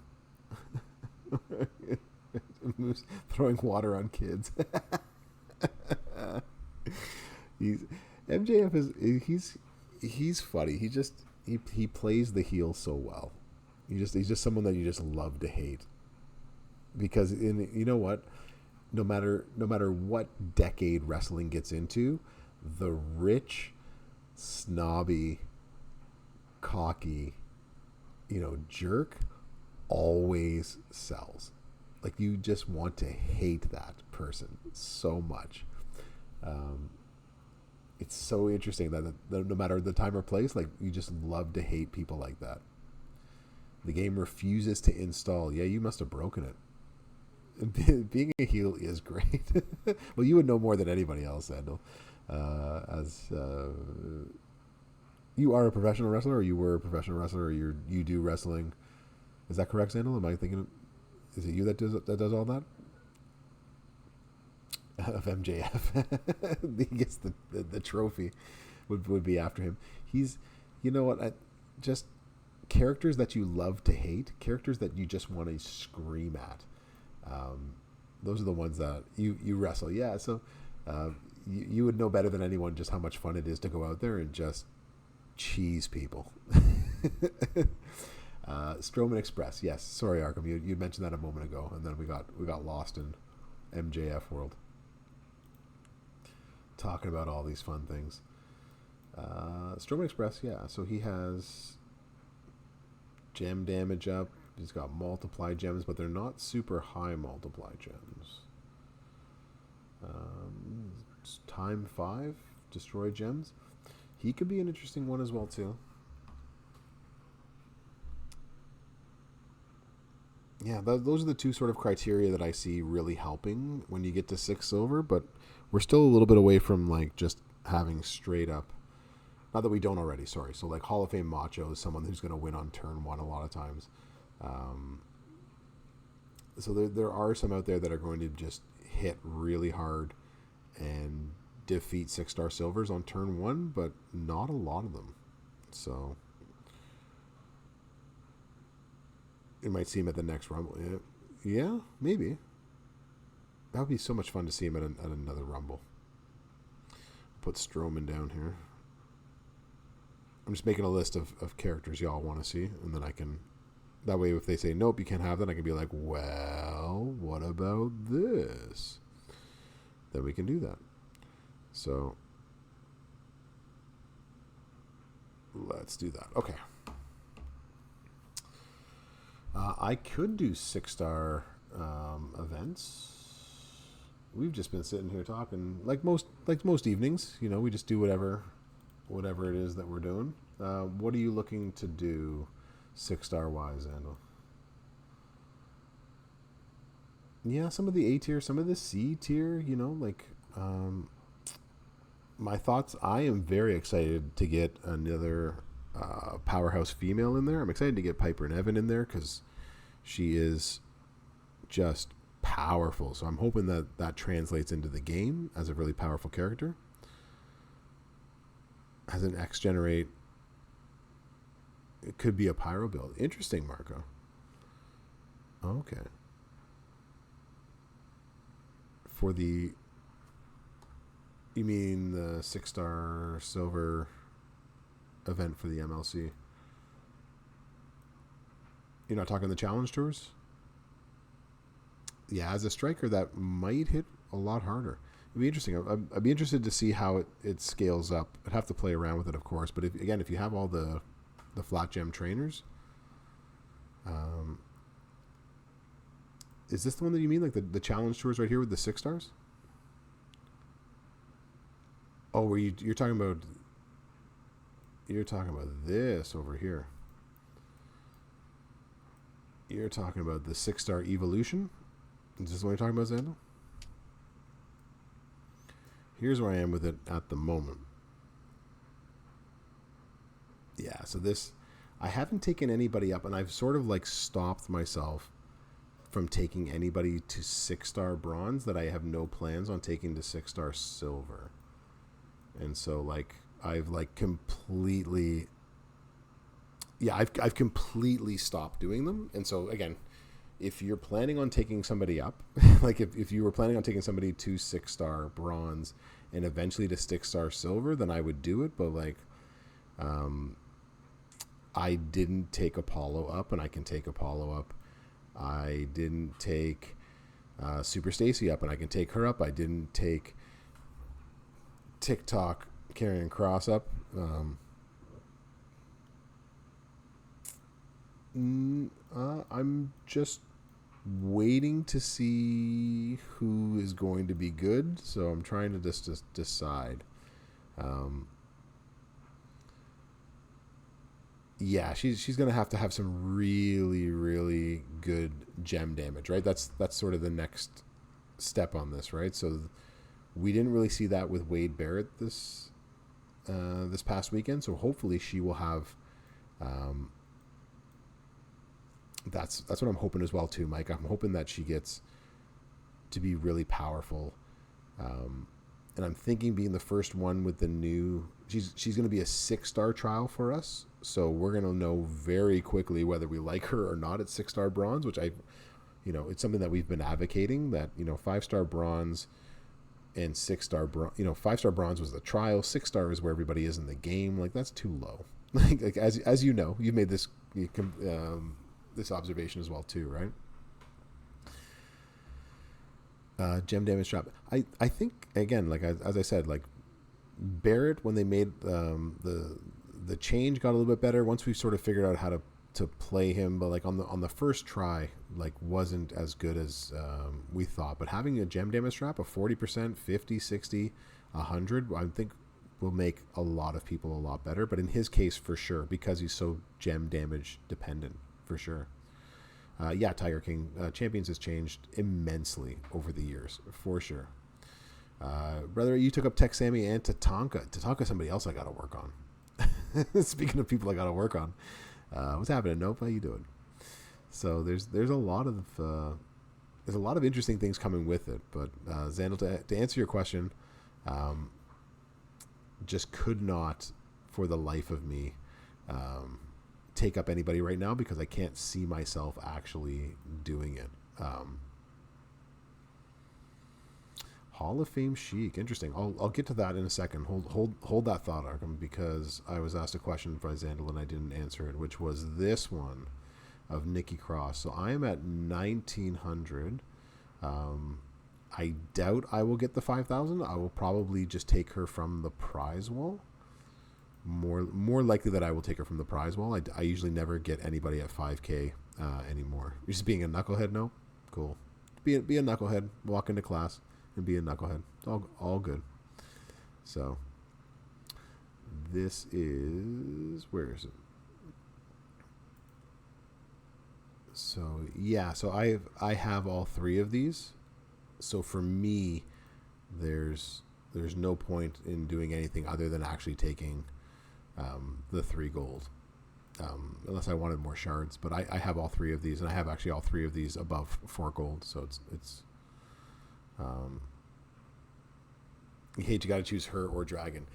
Moose throwing water on kids. MJF he's funny. He plays the heel so well. He's just someone that you just love to hate. Because you know what? No matter what decade wrestling gets into, the rich, snobby, cocky, jerk always sells. Like, you just want to hate that person so much. It's so interesting that no matter the time or place, like, you just love to hate people like that. The game refuses to install. Yeah, you must have broken it. Being a heel is great. Well, you would know more than anybody else, Sandal. You are a professional wrestler, or you were a professional wrestler, or you do wrestling. Is that correct, Sandal? Am I thinking? Is it you that does all that? Of MJF, he gets the trophy. Would be after him. He's, you know what? Just characters that you love to hate, characters that you just want to scream at. Those are the ones that you wrestle. Yeah, so you would know better than anyone just how much fun it is to go out there and just cheese people. Strowman Express, yes. Sorry, Arkham, you mentioned that a moment ago, and then we got lost in MJF world, talking about all these fun things. Strowman Express, yeah. So he has gem damage up. He's got multiply gems, but they're not super high multiply gems. Time 5, destroy gems. He could be an interesting one as well too. Yeah, those are the two sort of criteria that I see really helping when you get to 6 silver, but we're still a little bit away from like just having straight up, not that we don't already, sorry. So like Hall of Fame Macho is someone who's going to win on turn 1 a lot of times. So there are some out there that are going to just hit really hard and defeat 6-star silvers on turn 1, but not a lot of them. So you might see him at the next Rumble. Yeah, maybe. That would be so much fun to see him at another Rumble. Put Strowman down here. I'm just making a list of characters y'all want to see, and then I can... That way, if they say, nope, you can't have that, I can be like, well, what about this? Then we can do that. So, let's do that. Okay. I could do 6-star events. We've just been sitting here talking like most evenings. You know, we just do whatever it is that we're doing. What are you looking to do 6-star wise, Andal? Yeah, some of the A tier, some of the C tier, you know, like my thoughts, I am very excited to get another powerhouse female in there. I'm excited to get Piper and Evan in there because she is just powerful. So I'm hoping that translates into the game as a really powerful character. As an X generate, it could be a pyro build. Interesting, Marco. Okay. For the... You mean the 6-star silver event for the MLC? You're not talking the challenge tours? Yeah, as a striker, that might hit a lot harder. It'd be interesting. I'd be interested to see how it scales up. I'd have to play around with it, of course. But if you have all the flat gem trainers, is this the one that you mean, like the challenge tours right here with the 6 stars? Oh, were you're talking about? You're talking about this over here. You're talking about the 6-star evolution. Is this what you're talking about, Xandal? Here's where I am with it at the moment. Yeah, so this, I haven't taken anybody up, and I've sort of like stopped myself from taking anybody to 6-star bronze that I have no plans on taking to 6-star silver. And so like I've like completely, yeah, I've completely stopped doing them. And so again, if you're planning on taking somebody up, like if you were planning on taking somebody to 6-star bronze and eventually to 6-star silver, then I would do it. But like, I didn't take Apollo up, and I can take Apollo up. I didn't take Super Stacy up, and I can take her up. I didn't take TikTok Karrion Kross up. I'm just waiting to see who is going to be good, so I'm trying to just decide. Yeah, she's gonna have to have some really, really good gem damage, right? That's sort of the next step on this, right? So we didn't really see that with Wade Barrett this past weekend, so hopefully she will have. That's what I'm hoping as well too, Mike. I'm hoping that she gets to be really powerful, and I'm thinking being the first one with the new. She's going to be a 6-star trial for us, so we're going to know very quickly whether we like her or not at 6-star bronze. Which it's something that we've been advocating, that 5-star bronze and 6-star bronze. 5-star bronze was the trial. 6-star is where everybody is in the game. Like that's too low. like as you know, you've made this. This observation as well too, right? Gem damage drop. I think again, like as I said, like Barrett, when they made the change, got a little bit better. Once we sort of figured out how to play him, but like on the first try, like wasn't as good as we thought. But having a gem damage trap of 40%, 50, 60, 100, I think will make a lot of people a lot better. But in his case, for sure, because he's so gem damage dependent, for sure. Yeah, Tiger King Champions has changed immensely over the years, for sure. Brother, you took up Tech Sammy and Tatanka. Tatanka, somebody else I got to work on. Speaking of people I got to work on, what's happening? Nope, how you doing? So there's a lot of interesting things coming with it. But Xandal, to answer your question, just could not, for the life of me, take up anybody right now because I can't see myself actually doing it. Hall of Fame Sheik, interesting. I'll get to that in a second. Hold that thought, Arkham, because I was asked a question by Xandal and I didn't answer it, which was this one of Nikki Cross. So I am at 1900. I doubt I will get the 5,000. I will probably just take her from the prize wall. More likely that I will take her from the prize wall. I usually never get anybody at 5K anymore. You're just being a knucklehead? No? Cool. Be a knucklehead. Walk into class and be a knucklehead. It's all good. So this is, where is it? So yeah, so I have all three of these. So for me, there's no point in doing anything other than actually taking the 3 gold, unless I wanted more shards. But I have all three of these, and I have actually all three of these above 4 gold. So it's you hate, you got to choose her or Dragon.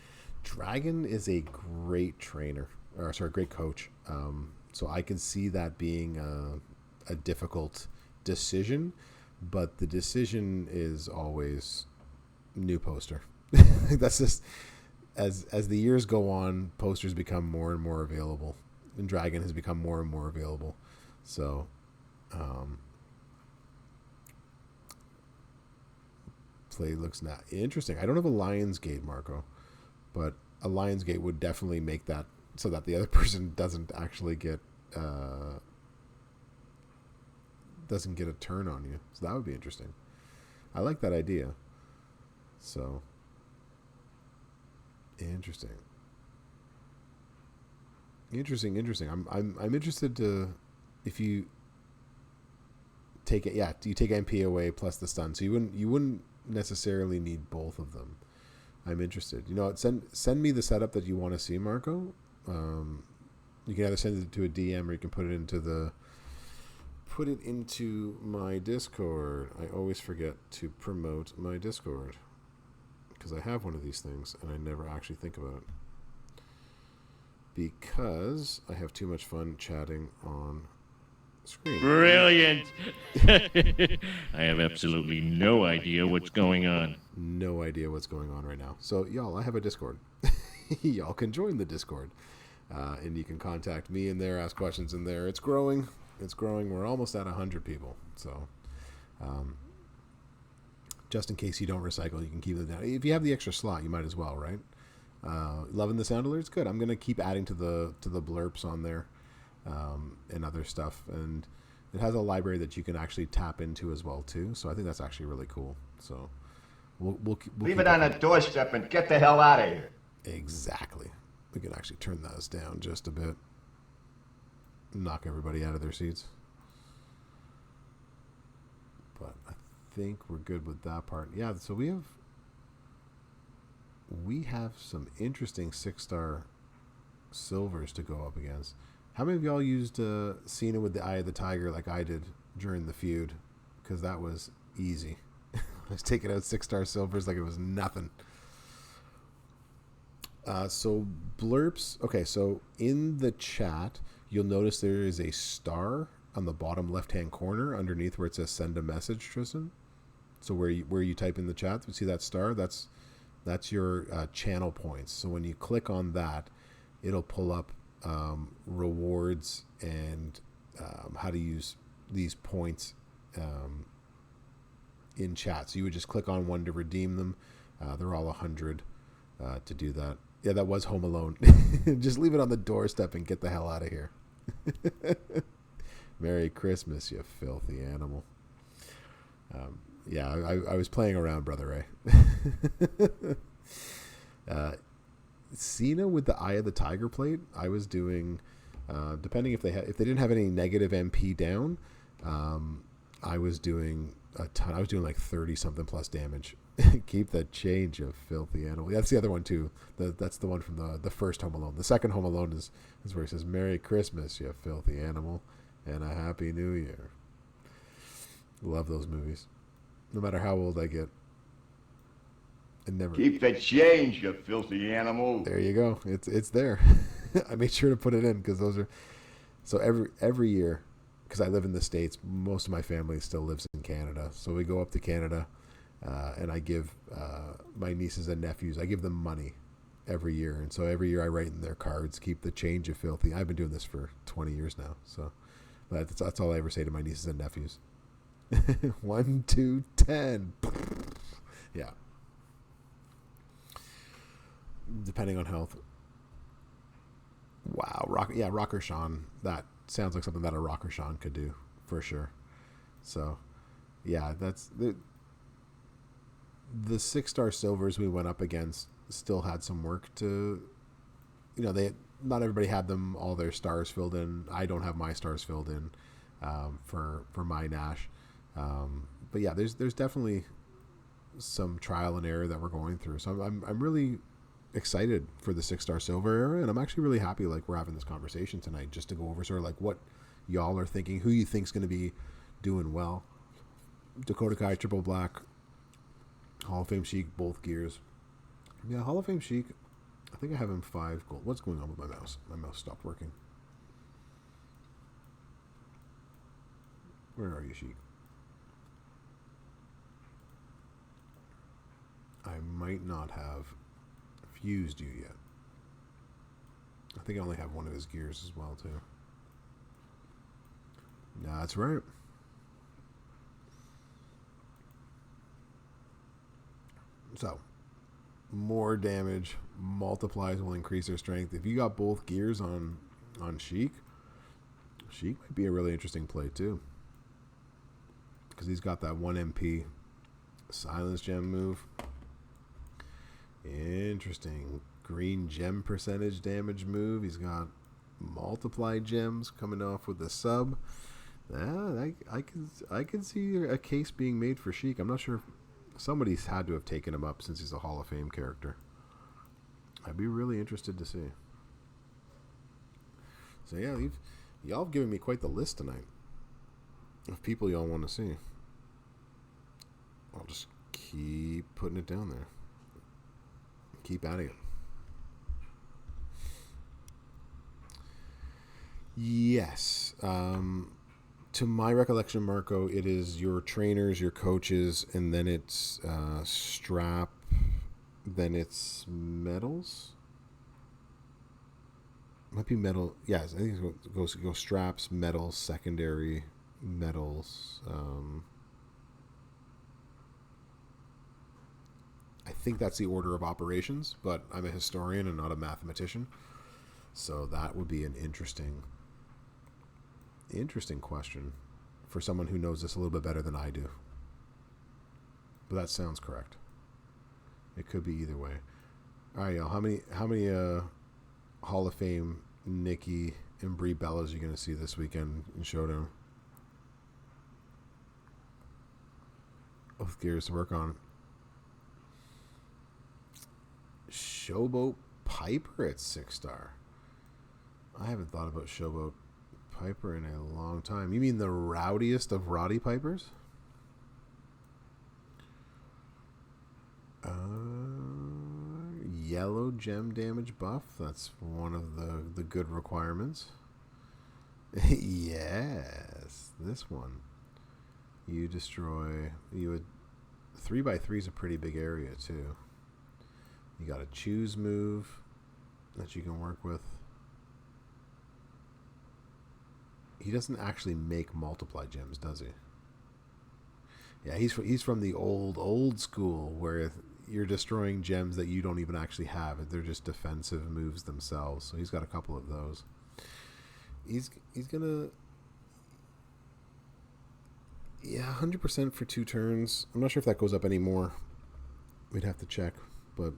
Dragon is a great trainer, or sorry, great coach. So I can see that being a difficult decision, but the decision is always new poster. That's just, as the years go on, posters become more and more available, and Dragon has become more and more available. So play looks not interesting. I don't have a Lionsgate, Marco, but a Lionsgate would definitely make that so that the other person doesn't actually get a turn on you. So that would be interesting. I like that idea. So interesting. I'm interested to, if you take it, yeah, you take MP away plus the stun, so you wouldn't necessarily need both of them. I'm interested. You know what? Send me the setup that you want to see, Marco. You can either send it to a DM or you can put it into my Discord. I always forget to promote my Discord because I have one of these things and I never actually think about it because I have too much fun chatting on screen. Brilliant. I have absolutely no idea what's going on. No idea what's going on right now. So, y'all, I have a Discord. Y'all can join the Discord. And you can contact me in there, ask questions in there. It's growing. We're almost at 100 people. So, just in case you don't recycle, you can keep it down. If you have the extra slot, you might as well, right? Loving the sound alerts? Good. I'm going to keep adding to the blurps on there. And other stuff, and it has a library that you can actually tap into as well too. So I think that's actually really cool. So we'll leave it on the doorstep and get the hell out of here. Exactly. We can actually turn those down just a bit, knock everybody out of their seats. But I think we're good with that part. Yeah. So we have some interesting 6-star silvers to go up against. How many of y'all used Cena with the Eye of the Tiger like I did during the feud? Because that was easy. I was taking out 6-star silvers like it was nothing. So blurps. Okay, so in the chat, you'll notice there is a star on the bottom left-hand corner underneath where it says "Send a message," Tristan. So where you type in the chat, you see that star? That's your channel points. So when you click on that, it'll pull up rewards and how to use these points in chat. So you would just click on one to redeem them. They're all 100 to do that. Yeah, that was Home Alone. Just leave it on the doorstep and get the hell out of here. Merry Christmas, you filthy animal. Yeah, I was playing around, Brother Ray. Cena with the Eye of the Tiger plate, I was doing, depending if they didn't have any negative MP down, I was doing a ton. I was doing like 30 something plus damage. Keep the change, you filthy animal. That's the other one too. That's the one from the first Home Alone. The second Home Alone is where he says, Merry Christmas, you filthy animal, and a Happy New Year. Love those movies. No matter how old I get. And never. Keep the change, you filthy animal. There you go. It's there. I made sure to put it in because those are. So every year, because I live in the States, most of my family still lives in Canada. So we go up to Canada, and I give my nieces and nephews, I give them money every year. And so every year I write in their cards, keep the change, you filthy. I've been doing this for 20 years now. So that's all I ever say to my nieces and nephews. 1, 2, 10. Yeah. Depending on health. Wow, Rocker Sean. That sounds like something that a Rocker Sean could do for sure. So, yeah, that's the 6-star silvers we went up against still had some work to. Not everybody had them all their stars filled in. I don't have my stars filled in for my Nash. But yeah, there's definitely some trial and error that we're going through. So I'm really excited for the 6-star silver era, and I'm actually really happy like we're having this conversation tonight just to go over sort of like what y'all are thinking, who you think's going to be doing well. Dakota Kai, Triple Black, Hall of Fame Sheik, both gears. Yeah, Hall of Fame Sheik, I think I have him 5 gold. What's going on with my mouse? My mouse stopped working. Where are you, Sheik? I might not have fused you yet. I think I only have one of his gears as well, too. No, that's right. So, more damage multiplies will increase their strength. If you got both gears on Sheik might be a really interesting play, too. Because he's got that 1 MP silence gem move. Interesting. Green gem percentage damage move. He's got multiply gems coming off with the sub. I can see a case being made for Sheik. I'm not sure if somebody's had to have taken him up since he's a Hall of Fame character. I'd be really interested to see. So yeah, y'all have given me quite the list tonight of people y'all want to see. I'll just keep putting it down there. Keep adding it. Yes. To my recollection, Marco, it is your trainers, your coaches, and then it's strap, then it's medals. Might be medal. Yes, I think it goes straps, medals, secondary medals. I think that's the order of operations, but I'm a historian and not a mathematician. So that would be an interesting question for someone who knows this a little bit better than I do. But that sounds correct. It could be either way. All right, y'all. How many Hall of Fame Nikki and Brie Bellas are you going to see this weekend in Showdown? Both gears to work on. Showboat Piper at 6-star. I haven't thought about Showboat Piper in a long time. You mean the rowdiest of Roddy Pipers? Yellow gem damage buff. That's one of the good requirements. Yes, this one. You destroy. 3x3 is a pretty big area too. You got a choose move that you can work with. He doesn't actually make multiply gems, does he? Yeah, he's from the old school where you're destroying gems that you don't even actually have. They're just defensive moves themselves. So he's got a couple of those. He's gonna 100% for 2 turns. I'm not sure if that goes up anymore. We'd have to check, but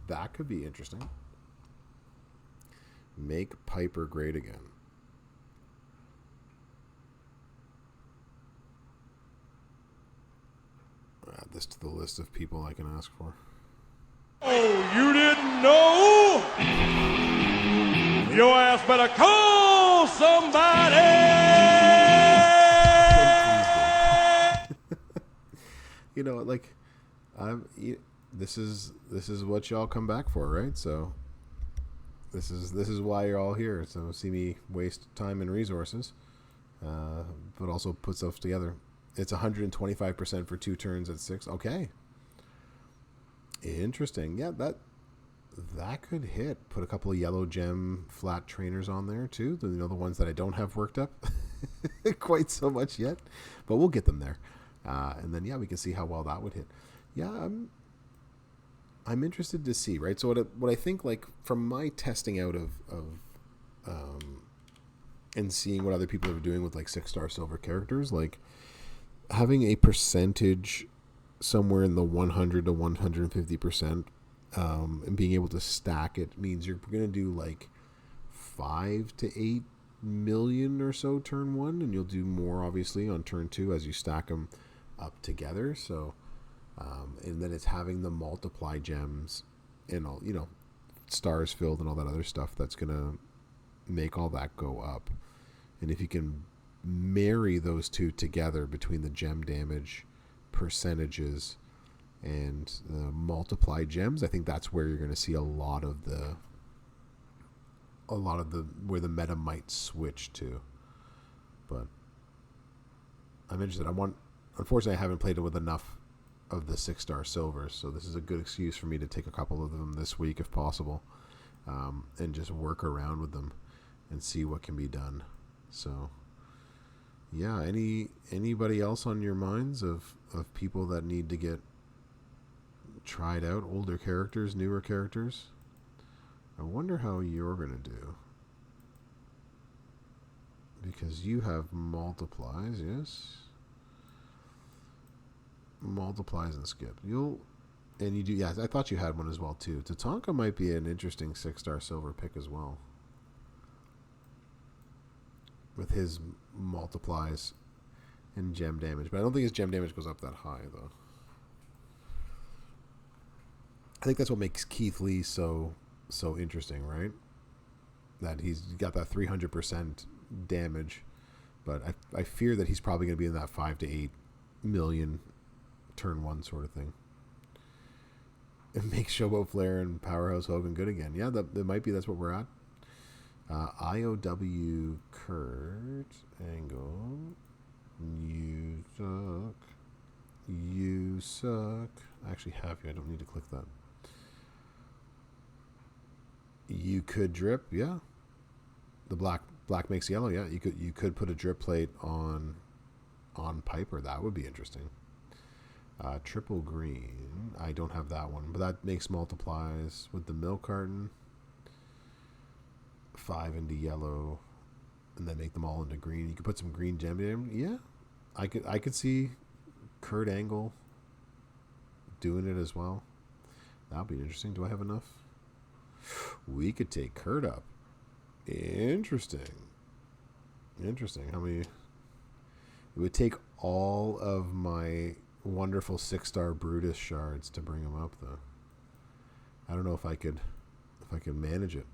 that could be interesting. Make Piper great again. Add this to the list of people I can ask for. Oh, you didn't know? Your ass better call somebody! You know, like, this is what y'all come back for, right? So this is why you're all here. So see me waste time and resources, but also put stuff together. It's 125% for 2 turns at 6. Okay, interesting. Yeah, that could hit. Put a couple of yellow gem flat trainers on there too. The ones that I don't have worked up quite so much yet, but we'll get them there. And then we can see how well that would hit. Yeah, I'm interested to see, right? So what I think, like, from my testing out of and seeing what other people are doing with like 6-star silver characters, like having a percentage somewhere in the 100 to 150%, and being able to stack it means you're going to do like 5 to 8 million or so turn 1, and you'll do more obviously on turn 2 as you stack them up together. So and then it's having the multiply gems and all, stars filled and all that other stuff that's going to make all that go up. And if you can marry those two together between the gem damage percentages and the multiply gems, I think that's where you're going to see a lot of the where the meta might switch to. But I'm interested. Unfortunately, I haven't played it with enough of the 6-star silvers, so this is a good excuse for me to take a couple of them this week if possible, and just work around with them and see what can be done. So yeah, anybody else on your minds of people that need to get tried out? Older characters, newer characters? I wonder how you're going to do, because you have multiplies. Yes, multiplies and skip. You do. Yeah, I thought you had one as well too. Tatanka might be an interesting 6-star silver pick as well, with his multiplies and gem damage. But I don't think his gem damage goes up that high though. I think that's what makes Keith Lee so interesting, right? That he's got that 300% damage, but I fear that he's probably going to be in that 5 to 8 million turn 1 sort of thing. It makes Showboat Flair and Powerhouse Hogan good again. Yeah, that might be. That's what we're at. IOW Kurt Angle. You suck. I actually have you. I don't need to click that. You could drip, yeah. The black makes yellow, yeah. You could put a drip plate on Piper. That would be interesting. Triple green. I don't have that one, but that makes multiplies with the milk carton. 5 into yellow, and then make them all into green. You could put some green gem in. Yeah, I could see Kurt Angle doing it as well. That'll be interesting. Do I have enough? We could take Kurt up. Interesting. How many? It would take all of my wonderful 6-star Brutus shards to bring him up, though. I don't know if I could manage it.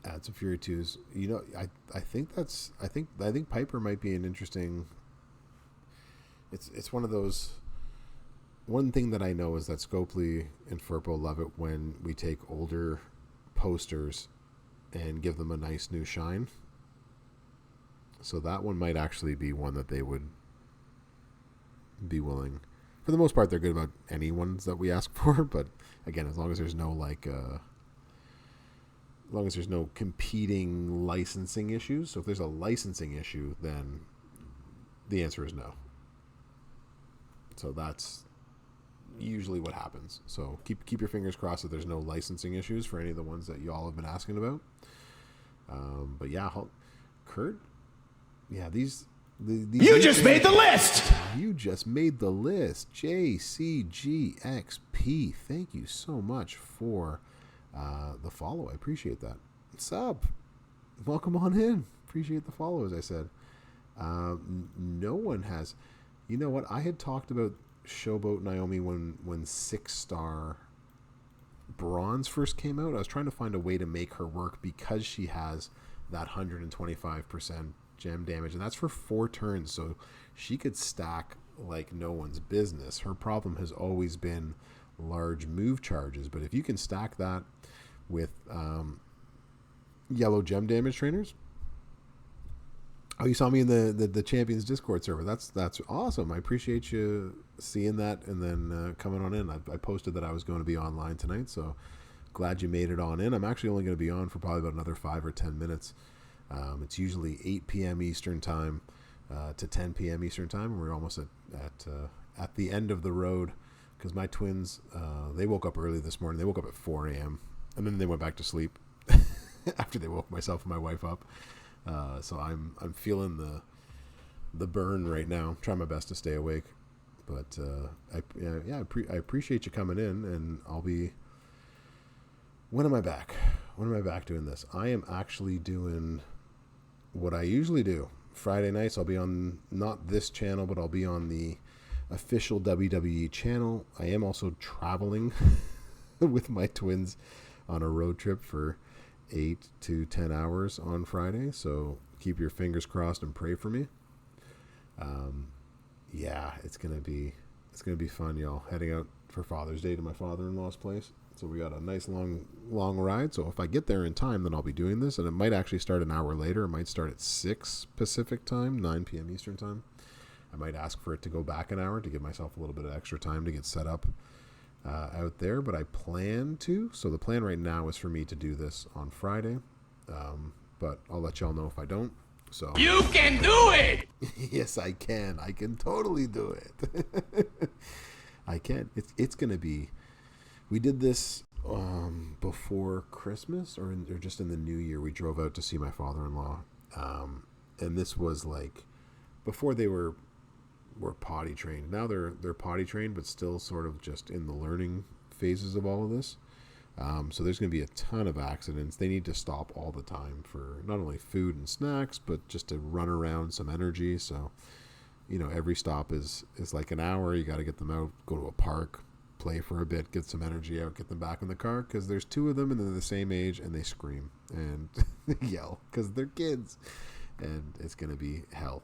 Add some Fury 2s. I think Piper might be an interesting. It's one of those. One thing that I know is that Scopely and Furpo love it when we take older posters and give them a nice new shine. So that one might actually be one that they would be willing. For the most part, they're good about any ones that we ask for. But again, as long as there's no as long as there's no competing licensing issues. So if there's a licensing issue, then the answer is no. So that's usually what happens. So keep your fingers crossed that there's no licensing issues for any of the ones that y'all have been asking about. But yeah, Kurt, yeah, these You just made the list! You just made the list. JCGXP. Thank you so much for the follow. I appreciate that. What's up? Welcome on in. Appreciate the follow, as I said. No one has. You know what? I had talked about Showboat Naomi when 6-star bronze first came out. I was trying to find a way to make her work because she has that 125% gem damage, and that's for 4 turns, so she could stack like no one's business. Her problem has always been large move charges, but if you can stack that with yellow gem damage trainers. Oh, you saw me in the Champions Discord server. That's awesome. I appreciate you seeing that and then coming on in. I posted that I was going to be online tonight, so glad you made it on in. I'm actually only going to be on for probably about another 5 or 10 minutes. It's usually 8 p.m. Eastern time to 10 p.m. Eastern time, and we're almost at the end of the road because my twins, they woke up early this morning. They woke up at 4 a.m. and then they went back to sleep after they woke myself and my wife up. So I'm feeling the burn right now. I'm trying my best to stay awake, but I appreciate you coming in, and I'll be. When am I back? When am I back doing this? I am actually doing what I usually do. Friday nights I'll be on not this channel, but I'll be on the official WWE channel. I am also traveling with my twins on a road trip for 8 to 10 hours on Friday, so keep your fingers crossed and pray for me. Yeah, it's gonna be fun, y'all. Heading out for Father's Day to my father-in-law's place, so we got a nice long ride. So if I get there in time, then I'll be doing this, and it might actually start an hour later. It might start at 6 Pacific time, 9 p.m. Eastern time. I might ask for it to go back an hour to give myself a little bit of extra time to get set up out there, but I plan to. So the plan right now is for me to do this on Friday, but I'll let y'all know if I don't. So You can do it! Yes, I can. I can totally do it. I can. It's gonna be. We did this before Christmas or just in the New Year. We drove out to see my father-in-law, and this was like before they were potty trained. Now they're potty trained, but still sort of just in the learning phases of all of this. So there's going to be a ton of accidents. They need to stop all the time for not only food and snacks, but just to run around, some energy. So, every stop is like an hour. You got to get them out, go to a park, play for a bit, get some energy out, get them back in the car, because there's 2 of them and they're the same age and they scream and yell because they're kids, and it's going to be hell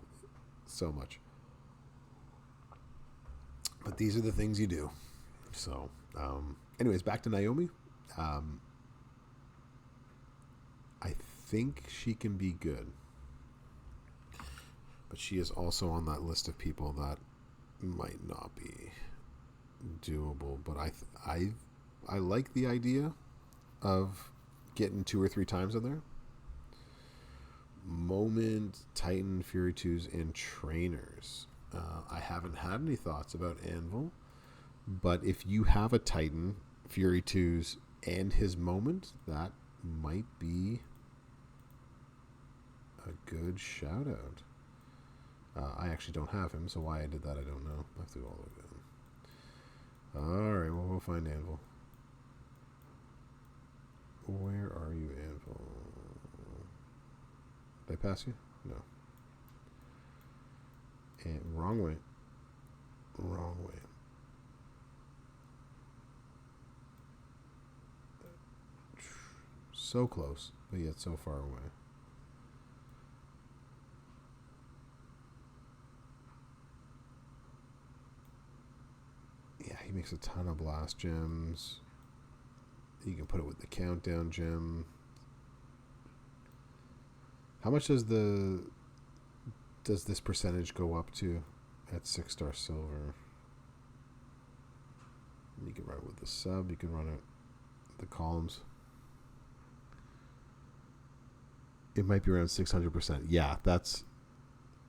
so much. But these are the things you do. So, anyways, back to Naomi. I think she can be good, but she is also on that list of people that might not be doable. But I like the idea of getting 2 or 3 times in there. Moment, Titan, Fury 2s, and trainers. I haven't had any thoughts about Anvil, but if you have a Titan, Fury 2s, and his moment, that might be a good shout out. I actually don't have him, so why I did that I don't know. I have to go all the way down. Alright, well, we'll find Anvil. Where are you, Anvil? Did I pass you? No. And wrong way. Wrong way. So close, but yet so far away. Yeah, he makes a ton of blast gems. You can put it with the countdown gem. How much does this percentage go up to at 6-star silver? You can run it with the sub. You can run it the columns. It might be around 600%. Yeah, that's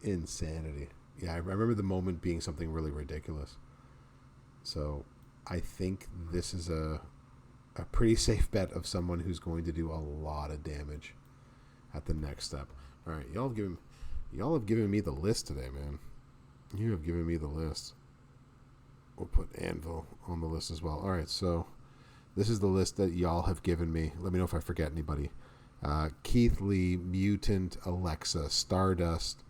insanity. Yeah, I remember the moment being something really ridiculous. So, I think this is a pretty safe bet of someone who's going to do a lot of damage at the next step. All right, y'all have given me the list today, man. You have given me the list. We'll put Anvil on the list as well. All right, so this is the list that y'all have given me. Let me know if I forget anybody. Keith Lee, Mutant, Alexa, Stardust,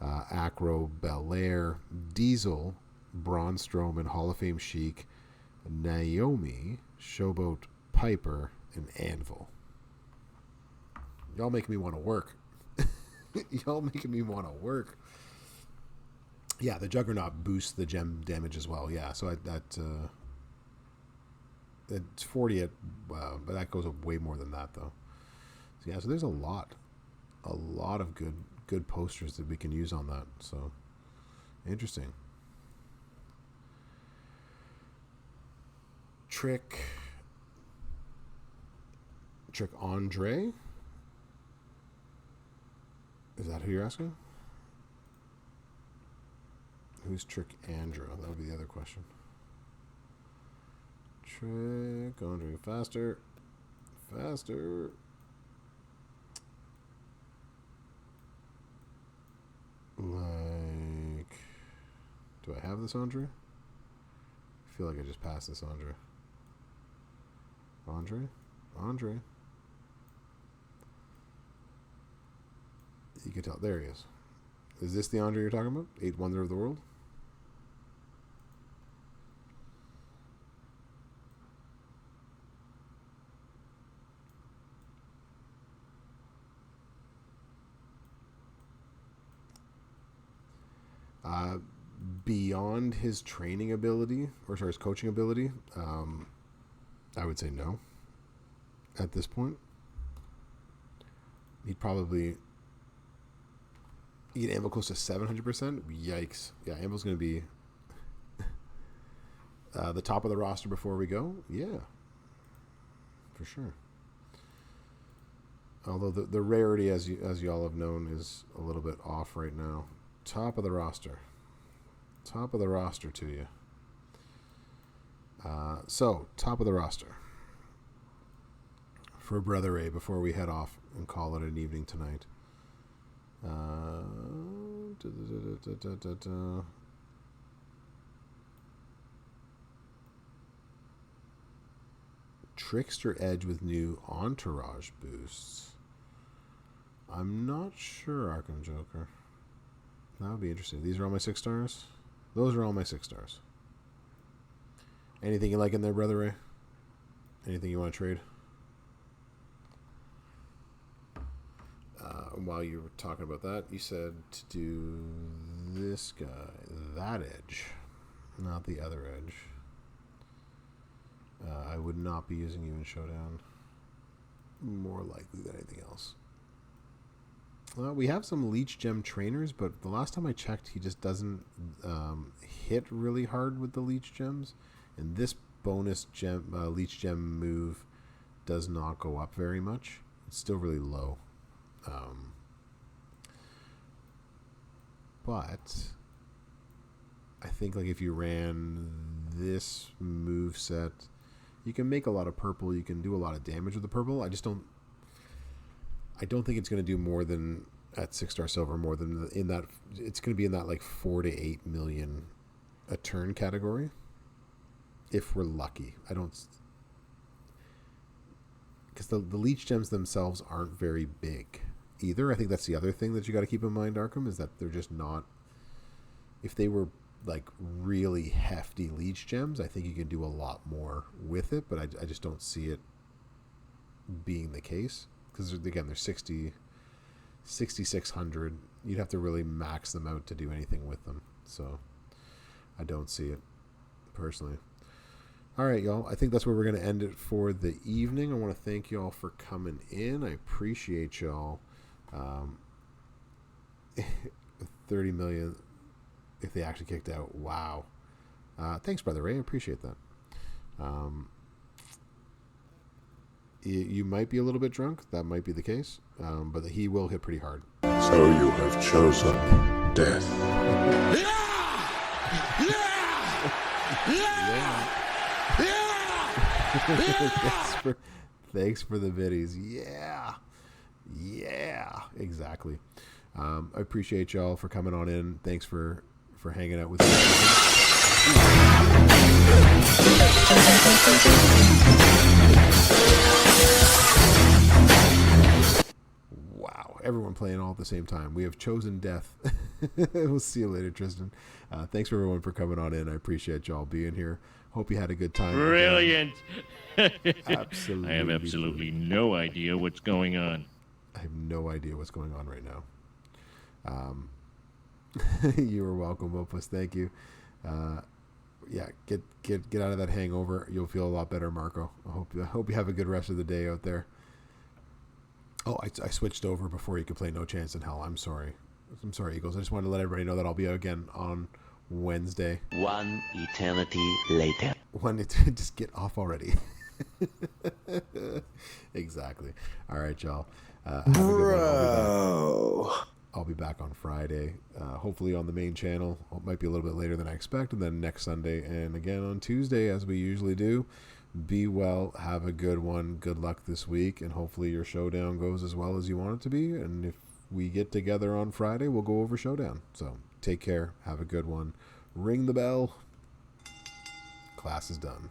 Acro, Belair, Diesel, Braun Strowman, Hall of Fame Sheik, Naomi, Showboat, Piper, and Anvil. Y'all making me want to work. Y'all making me want to work. Yeah, the Juggernaut boosts the gem damage as well. Yeah, so it's 40 at, but that goes up way more than that though. So yeah, so there's a lot of good posters that we can use on that. So interesting. Trick Andre. Is that who you're asking? Who's Trick Andrew? That would be the other question. Trick Andre. Faster. Like, do I have this Andre? I feel like I just passed this Andre. Andre. You can tell. There he is. Is this the Andre you're talking about? 8th Wonder of the World? Beyond his training ability, or sorry, his coaching ability, I would say no. At this point, he'd probably get Anvil close to 700%. Yikes! Yeah, Anvil's going to be the top of the roster before we go. Yeah, for sure. Although the rarity, as you all have known, is a little bit off right now. Top of the roster. Top of the roster to you. So, top of the roster. For Brother A, before we head off and call it an evening tonight. Trickster Edge with new Entourage boosts. I'm not sure, Arkham Joker. That would be interesting. These are all my 6 stars? Those are all my 6 stars. Anything you like in there, Brother Ray? Anything you want to trade? While you were talking about that, you said to do this guy, that edge, not the other edge. I would not be using you in Showdown. More likely than anything else. We have some Leech Gem trainers, but the last time I checked, he just doesn't hit really hard with the Leech Gems. And this bonus gem, Leech Gem move does not go up very much. It's still really low. But I think like if you ran this move set, you can make a lot of purple. You can do a lot of damage with the purple. I don't think it's going to do more than at 6-star silver, more than in that. It's going to be in that like 4 to 8 million a turn category. If we're lucky, I don't, because the Leech Gems themselves aren't very big either. I think that's the other thing that you got to keep in mind, Arkham, is that they're just not. If they were like really hefty Leech Gems, I think you can do a lot more with it, but I just don't see it being the case. Because, again, they're 6,600. You'd have to really max them out to do anything with them. So, I don't see it, personally. All right, y'all. I think that's where we're going to end it for the evening. I want to thank y'all for coming in. I appreciate y'all. 30 million if they actually kicked out. Wow. Thanks, Brother Ray. I appreciate that. You might be a little bit drunk. That might be the case. But he will hit pretty hard. So you have chosen death. Yeah. thanks for the biddies. Yeah, exactly. I appreciate y'all for coming on in. Thanks for hanging out with me. Wow, everyone playing all at the same time. We have chosen death. We'll see you later, Tristan. Thanks for everyone for coming on in. I appreciate y'all being here. Hope you had a good time. Brilliant. Absolutely. I have absolutely no idea what's going on. I have no idea what's going on right now. You are welcome, Opus. Thank you. Yeah, get out of that hangover. You'll feel a lot better, Marco. I hope you have a good rest of the day out there. Oh, I switched over before you could play No Chance in Hell. I'm sorry, Eagles. I just wanted to let everybody know that I'll be out again on Wednesday. One eternity later. Just get off already. Exactly. All right, y'all. Have a good one. I'll be back on Friday, hopefully on the main channel. It might be a little bit later than I expect, and then next Sunday, and again on Tuesday, as we usually do. Be well, have a good one, good luck this week, and hopefully your showdown goes as well as you want it to be. And if we get together on Friday, we'll go over showdown. So take care, have a good one, ring the bell. Class is done.